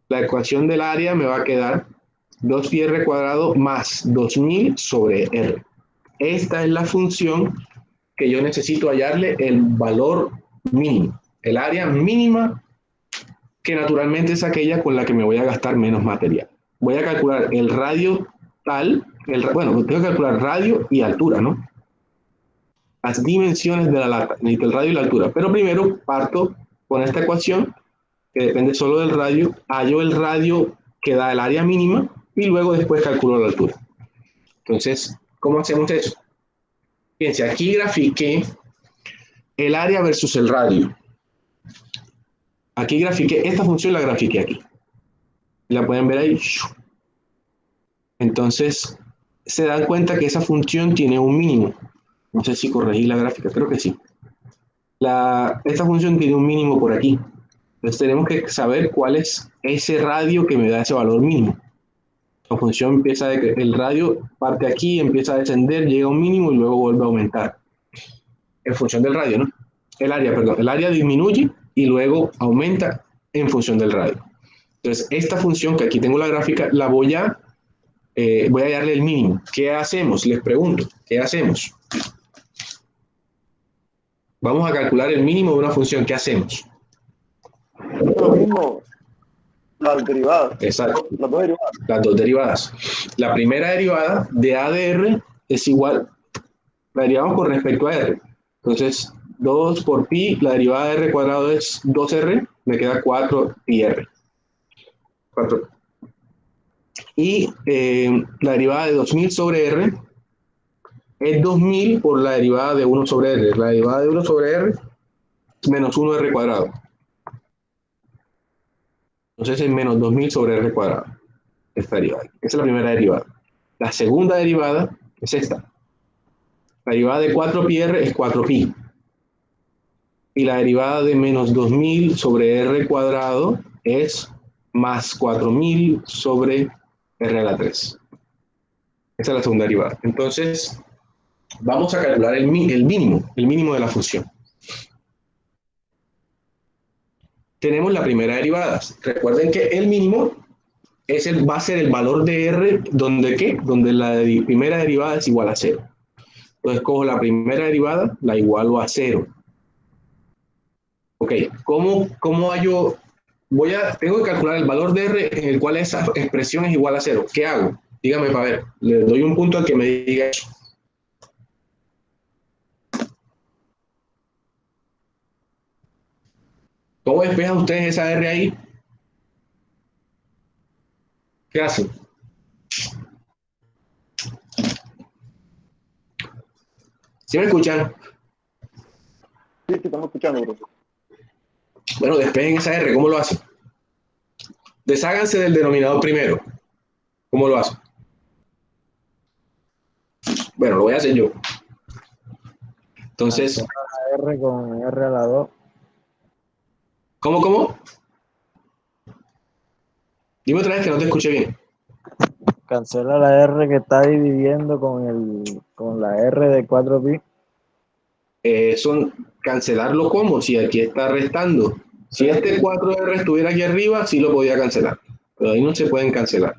La ecuación del área me va a quedar 2pi r cuadrado más 2000 sobre r. Esta es la función que yo necesito hallarle el valor mínimo, el área mínima, que naturalmente es aquella con la que me voy a gastar menos material. Voy a calcular el radio tal, bueno, tengo que calcular radio y altura, ¿no? Las dimensiones de la lata, necesito el radio y la altura, pero primero parto con esta ecuación, que depende solo del radio, hallo el radio que da el área mínima y luego después calculo la altura. Entonces, ¿cómo hacemos eso? Fíjense, aquí grafiqué el área versus el radio. Aquí grafiqué, esta función la grafiqué aquí. La pueden ver ahí. Entonces, se dan cuenta que esa función tiene un mínimo. No sé si corregí la gráfica, creo que sí. Esta función tiene un mínimo por aquí. Entonces tenemos que saber cuál es ese radio que me da ese valor mínimo. La función empieza el radio parte aquí, empieza a descender, llega a un mínimo y luego vuelve a aumentar. En función del radio, ¿no? El área disminuye y luego aumenta en función del radio. Entonces, esta función que aquí tengo la gráfica, la voy a darle el mínimo. ¿Qué hacemos? Les pregunto, ¿qué hacemos? Vamos a calcular el mínimo de una función. ¿Qué hacemos? Lo mismo, las derivadas. Exacto. Las dos derivadas. Las dos derivadas. La primera derivada de A de R es igual, la derivamos con respecto a R. Entonces, 2 por pi, la derivada de R cuadrado es 2R, me queda 4πr. 4. Y la derivada de 2000 sobre R es 2000 por la derivada de 1 sobre R. La derivada de 1 sobre R es menos 1R cuadrado. Entonces es menos 2000 sobre r cuadrado. Esta derivada. Esa es la primera derivada. La segunda derivada es esta. La derivada de 4πr es 4pi. Y la derivada de menos 2000 sobre r cuadrado es más 4000 sobre r a la 3. Esta es la segunda derivada. Entonces, vamos a calcular el mínimo de la función. Tenemos la primera derivada. Recuerden que el mínimo va a ser el valor de r donde ¿qué? Donde la primera derivada es igual a 0. Entonces cojo la primera derivada, la igualo a 0. Ok, ¿cómo hallo? Tengo que calcular el valor de r en el cual esa expresión es igual a 0. ¿Qué hago? Dígame para ver. Le doy un punto al que me diga eso. ¿Cómo despejan ustedes esa r ahí? ¿Qué hacen? ¿Sí me escuchan? Sí, estamos escuchando, profe. Bueno, despejen esa r. ¿Cómo lo hacen? Desháganse del denominador primero. ¿Cómo lo hacen? Bueno, lo voy a hacer yo. Entonces, Cancela la R con R a la 2. ¿Cómo? Dime otra vez que no te escuché bien. Cancela la R que está dividiendo con la R de 4pi. Cancelarlo como si aquí está restando. Si este 4R estuviera aquí arriba, sí lo podía cancelar. Pero ahí no se pueden cancelar.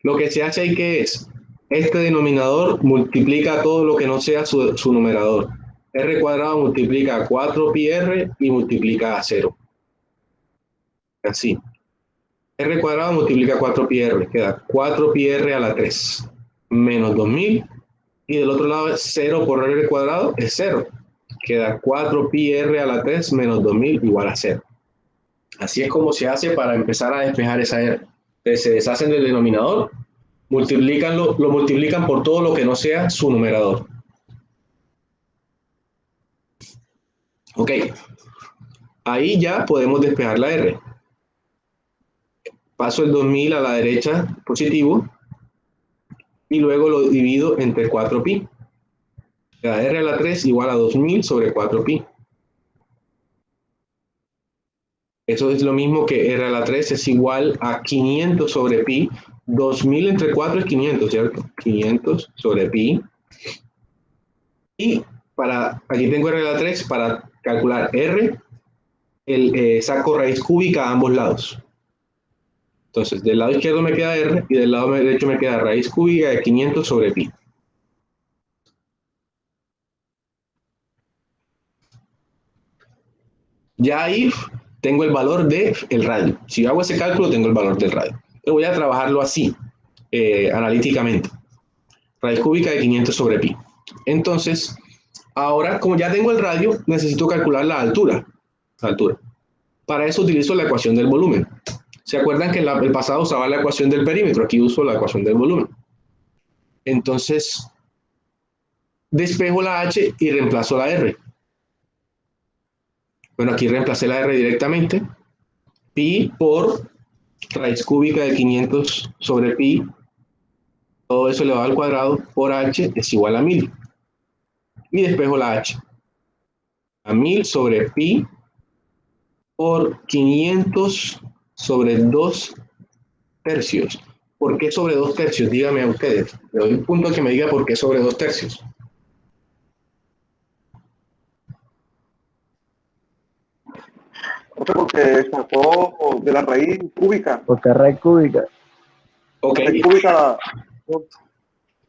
Lo que se hace ahí que es, este denominador multiplica todo lo que no sea su numerador. R cuadrado multiplica a 4πr y multiplica a 0. Así. R cuadrado multiplica 4πr, queda 4πr a la 3 menos 2000. Y del otro lado es 0 por r cuadrado, es 0. Queda 4πr a la 3 menos 2000 igual a 0. Así es como se hace para empezar a despejar esa r. Entonces se deshacen del denominador, lo multiplican por todo lo que no sea su numerador. Ok, ahí ya podemos despejar la r. Paso el 2000 a la derecha positivo y luego lo divido entre 4pi. Queda r a la 3 igual a 2000 sobre 4pi. Eso es lo mismo que r a la 3 es igual a 500 sobre pi. 2000 entre 4 es 500, ¿cierto? 500 sobre pi. Y aquí tengo r a la 3 para calcular r, saco raíz cúbica a ambos lados. Entonces, del lado izquierdo me queda r y del lado derecho me queda raíz cúbica de 500 sobre pi. Ya ahí tengo el valor del radio. Si yo hago ese cálculo, tengo el valor del radio. Pero voy a trabajarlo así, analíticamente. Raíz cúbica de 500 sobre pi. Entonces, ahora, como ya tengo el radio, necesito calcular la altura. Para eso utilizo la ecuación del volumen. ¿Se acuerdan que el pasado usaba la ecuación del perímetro? Aquí uso la ecuación del volumen. Entonces, despejo la h y reemplazo la r. Bueno, aquí reemplacé la r directamente. Pi por raíz cúbica de 500 sobre pi, todo eso elevado al cuadrado, por h es igual a 1000. Y despejo la h. A 1000 sobre pi por 500 sobre 2 tercios. ¿Por qué sobre 2 tercios? Díganme a ustedes. Le doy un punto que me diga por qué sobre 2 tercios. Porque sacó de la raíz cúbica. Porque es raíz cúbica. Ok. La raíz cúbica.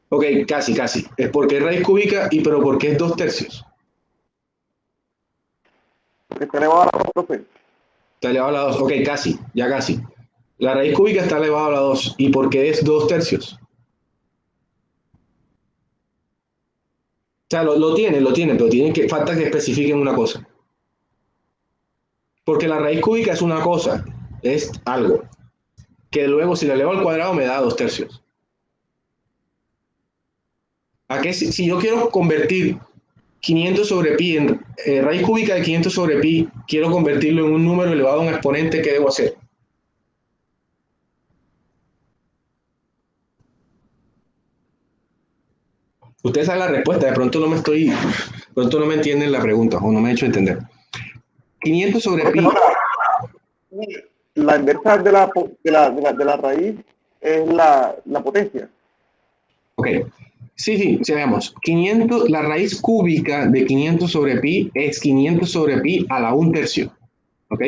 Ok, casi. Es porque es raíz cúbica, pero ¿por qué es 2 tercios? Porque está elevado a la 2, profe. Está elevado a la 2. Ok, ya casi. La raíz cúbica está elevado a la 2. ¿Y por qué es 2 tercios? O sea, lo tiene, pero falta que especifiquen una cosa. Porque la raíz cúbica es una cosa, es algo, que luego si la elevo al cuadrado me da 2 tercios. ¿A qué? Si yo quiero convertir 500 sobre pi raíz cúbica de 500 sobre pi, quiero convertirlo en un número elevado a un exponente, ¿qué debo hacer? Usted sabe la respuesta, de pronto no me entienden la pregunta o no me he hecho entender. 500 sobre pi. La inversa de la raíz es la potencia. Ok. Sí, veamos. 500, la raíz cúbica de 500 sobre pi es 500 sobre pi a la 1/3. ¿Ok?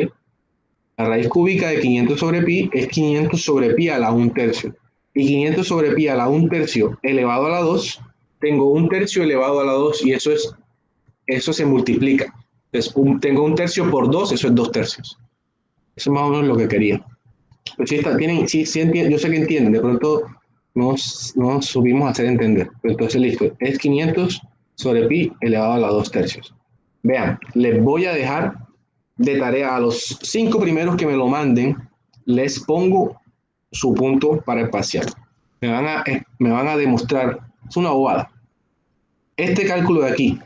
La raíz cúbica de 500 sobre pi es 500 sobre pi a la 1/3. Y 500 sobre pi a la 1/3 elevado a la 2, tengo 1/3 elevado a la 2 y eso se multiplica. Entonces, tengo 1/3 por 2, eso es 2/3. Eso es más o menos lo que quería. Pues sí entienden, yo sé que entienden, de pronto nos subimos a hacer entender. Pero entonces, listo, es 500 sobre pi elevado a la 2/3. Vean, les voy a dejar de tarea a los 5 primeros que me lo manden, les pongo su punto para el parcial. Me van a demostrar, es una bobada. Este cálculo de aquí,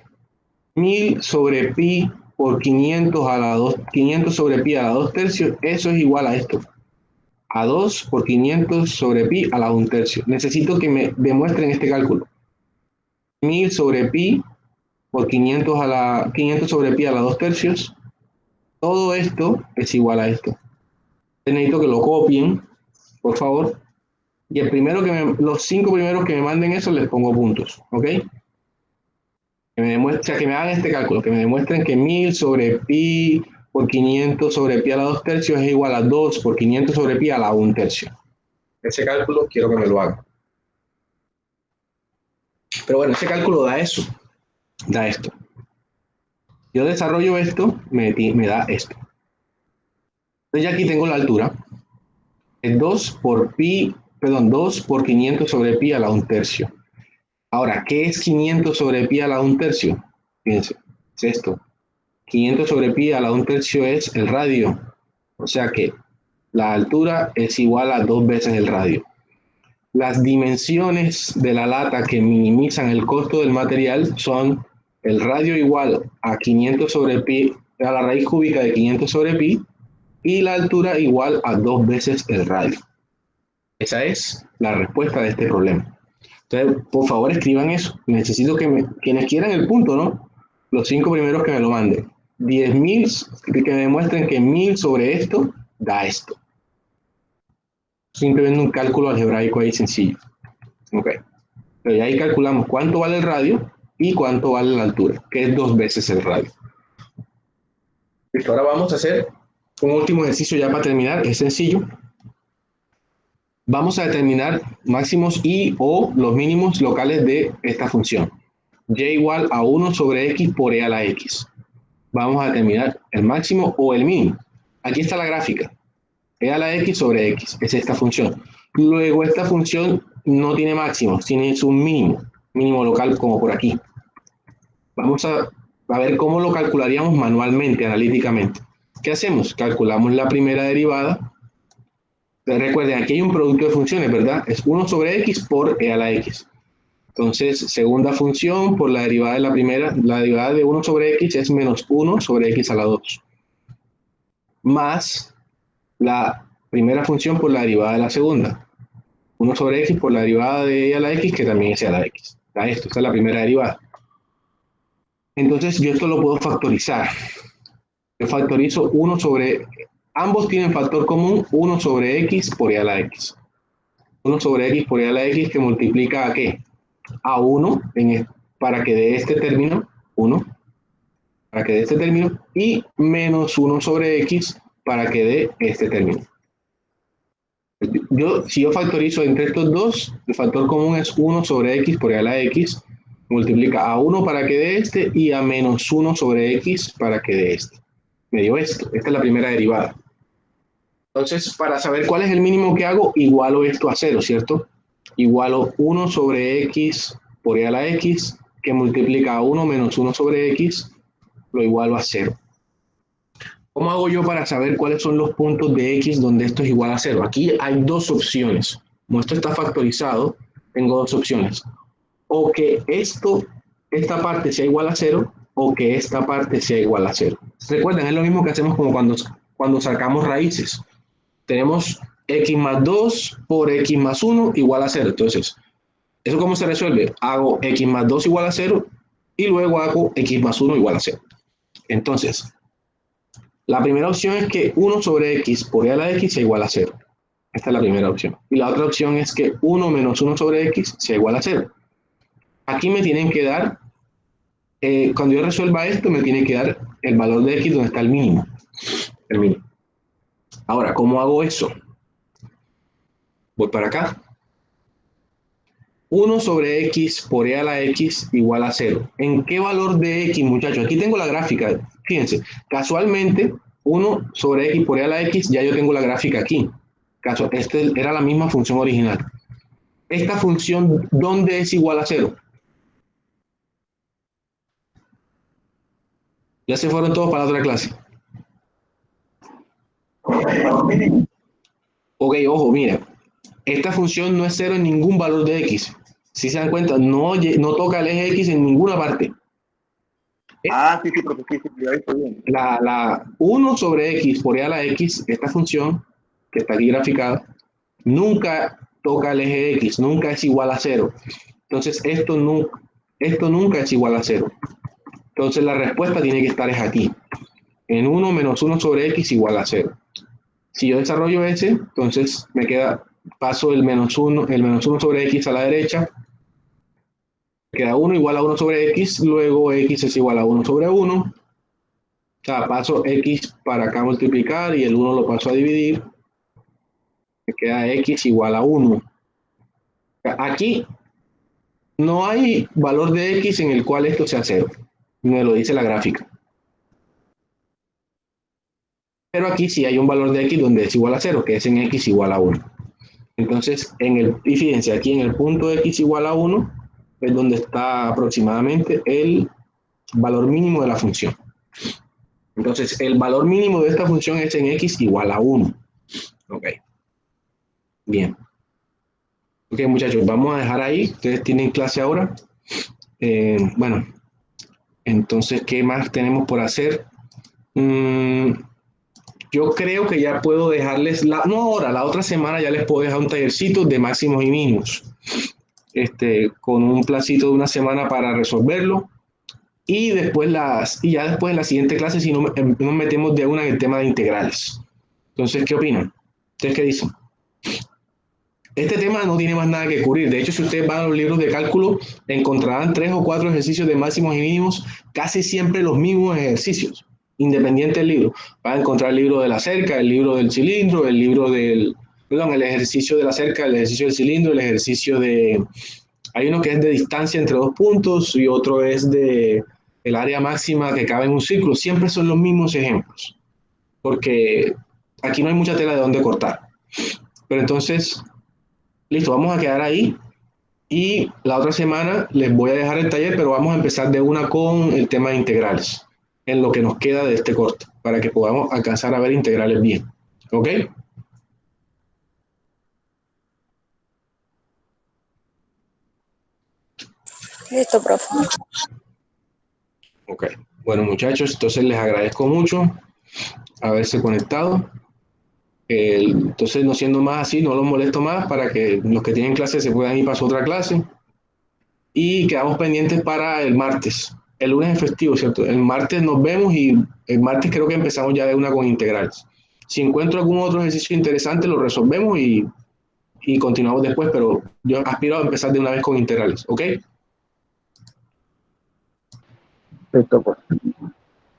1000 sobre pi por 500 a la 2, 500 sobre pi a la 2/3, eso es igual a esto. A 2 por 500 sobre pi a la 1/3. Necesito que me demuestren este cálculo. 1000 sobre pi por 500 sobre pi a la 2/3. Todo esto es igual a esto. Necesito que lo copien, por favor. Y los 5 primeros que me manden eso les pongo puntos. ¿Ok? Que me hagan este cálculo, que me demuestren que 1000 sobre pi por 500 sobre pi a la 2/3 es igual a 2 por 500 sobre pi a la 1/3. Ese cálculo quiero que me lo hagan. Pero bueno, ese cálculo da eso, da esto. Yo desarrollo esto, me da esto. Entonces ya aquí tengo la altura. Es 2 por 500 sobre pi a la 1/3. Ahora, ¿qué es 500 sobre pi a la 1/3? Fíjense, es esto. 500 sobre pi a la 1/3 es el radio. O sea que la altura es igual a 2 veces el radio. Las dimensiones de la lata que minimizan el costo del material son el radio igual a 500 sobre pi, a la raíz cúbica de 500 sobre pi, y la altura igual a 2 veces el radio. Esa es la respuesta de este problema. Entonces, por favor, escriban eso. Necesito quienes quieran el punto, ¿no? Los 5 primeros que me lo manden. 10.000, que me demuestren que 1000 sobre esto da esto. Simplemente un cálculo algebraico ahí sencillo. Ok. Pero ya ahí calculamos cuánto vale el radio y cuánto vale la altura, que es 2 veces el radio. Listo, ahora vamos a hacer un último ejercicio ya para terminar. Es sencillo. Vamos a determinar máximos y o los mínimos locales de esta función. Y igual a 1 sobre x por e a la x. Vamos a determinar el máximo o el mínimo. Aquí está la gráfica. E a la x sobre x es esta función. Luego esta función no tiene máximos, tiene un mínimo local como por aquí. Vamos a ver cómo lo calcularíamos manualmente, analíticamente. ¿Qué hacemos? Calculamos la primera derivada. Recuerden, aquí hay un producto de funciones, ¿verdad? Es 1 sobre x por e a la x. Entonces, segunda función por la derivada de la primera, la derivada de 1 sobre x es menos 1 sobre x a la 2. Más la primera función por la derivada de la segunda. 1 sobre x por la derivada de e a la x, que también es e a la x. Esta es la primera derivada. Entonces, yo esto lo puedo factorizar. Yo factorizo 1 sobre... Ambos tienen factor común, 1 sobre x por e a la x. 1 sobre x por e a la x que multiplica ¿a qué? A 1 para que dé este término, 1, para que dé este término, y menos 1 sobre x para que dé este término. Si yo factorizo entre estos dos, el factor común es 1 sobre x por e a la x, multiplica a 1 para que dé este y a menos 1 sobre x para que dé este. Me dio esto, esta es la primera derivada. Entonces, para saber cuál es el mínimo que hago, igualo esto a 0, ¿cierto? Igualo 1 sobre x por e a la x, que multiplica a 1 menos 1 sobre x, lo igualo a 0. ¿Cómo hago yo para saber cuáles son los puntos de x donde esto es igual a 0? Aquí hay dos opciones. Como esto está factorizado, tengo dos opciones. O que esta parte sea igual a 0, o que esta parte sea igual a 0. Recuerden, es lo mismo que hacemos como cuando sacamos raíces. Tenemos x más 2 por x más 1 igual a 0. Entonces, ¿Eso cómo se resuelve? Hago x más 2 igual a 0 y luego hago x más 1 igual a 0. Entonces, la primera opción es que 1 sobre x por e a la x sea igual a 0. Esta es la primera opción. Y la otra opción es que 1 menos 1 sobre x sea igual a 0. Aquí me tienen que dar, cuando yo resuelva esto, me tiene que dar el valor de x donde está el mínimo. El mínimo. Ahora, ¿cómo hago eso? Voy para acá. 1 sobre x por e a la x igual a 0. ¿En qué valor de x, muchachos? Aquí tengo la gráfica. Fíjense, casualmente, 1 sobre x por e a la x, ya yo tengo la gráfica aquí. Esta era la misma función original. Esta función, ¿dónde es igual a 0? Ya se fueron todos para la otra clase. Ok, ojo, mira. Esta función no es 0 en ningún valor de x. Si se dan cuenta, no toca el eje x en ninguna parte. Ah, sí, profe, sí, ya estoy bien. La 1 sobre x por e a la x, esta función, que está aquí graficada, nunca toca el eje x, nunca es igual a 0. Entonces, esto nunca es igual a 0. Entonces, la respuesta tiene que estar aquí. En 1 menos 1 sobre x igual a 0. Si yo desarrollo ese, entonces me queda, paso el menos 1 sobre x a la derecha, queda 1 igual a 1 sobre x, luego x es igual a 1 sobre 1. O sea, paso x para acá multiplicar y el 1 lo paso a dividir. Me queda x igual a 1. Aquí no hay valor de x en el cual esto sea 0. Me lo dice la gráfica. Pero aquí sí hay un valor de x donde es igual a 0, que es en x igual a 1. Entonces, y fíjense, aquí en el punto x igual a 1 es donde está aproximadamente el valor mínimo de la función. Entonces, el valor mínimo de esta función es en x igual a 1. Ok. Bien. Ok, muchachos, vamos a dejar ahí. Ustedes tienen clase ahora. Bueno, entonces, ¿qué más tenemos por hacer? Yo creo que ya puedo dejarles, no ahora, la otra semana ya les puedo dejar un tallercito de máximos y mínimos. Con un placito de una semana para resolverlo. Y ya después en la siguiente clase, si nos metemos de una en el tema de integrales. Entonces, ¿qué opinan? ¿Ustedes qué dicen? Este tema no tiene más nada que cubrir. De hecho, si ustedes van a los libros de cálculo, encontrarán 3 o 4 ejercicios de máximos y mínimos, casi siempre los mismos ejercicios, independiente del libro. Van a encontrar el libro de la cerca, el libro del cilindro, el ejercicio de la cerca, el ejercicio del cilindro, el ejercicio de... Hay uno que es de distancia entre dos puntos y otro es de el área máxima que cabe en un círculo. Siempre son los mismos ejemplos, porque aquí no hay mucha tela de dónde cortar. Pero entonces, listo, vamos a quedar ahí y la otra semana les voy a dejar el taller, pero vamos a empezar de una con el tema de integrales, en lo que nos queda de este corte, para que podamos alcanzar a ver integrales bien. ¿Ok? Listo, profe. Ok. Bueno, muchachos, entonces les agradezco mucho haberse conectado. Entonces, no siendo más así, no los molesto más para que los que tienen clase se puedan ir para su otra clase. Y quedamos pendientes para el martes. El lunes es festivo, ¿cierto? El martes nos vemos y el martes creo que empezamos ya de una con integrales. Si encuentro algún otro ejercicio interesante, lo resolvemos y continuamos después, pero yo aspiro a empezar de una vez con integrales, ¿ok? Listo, pues.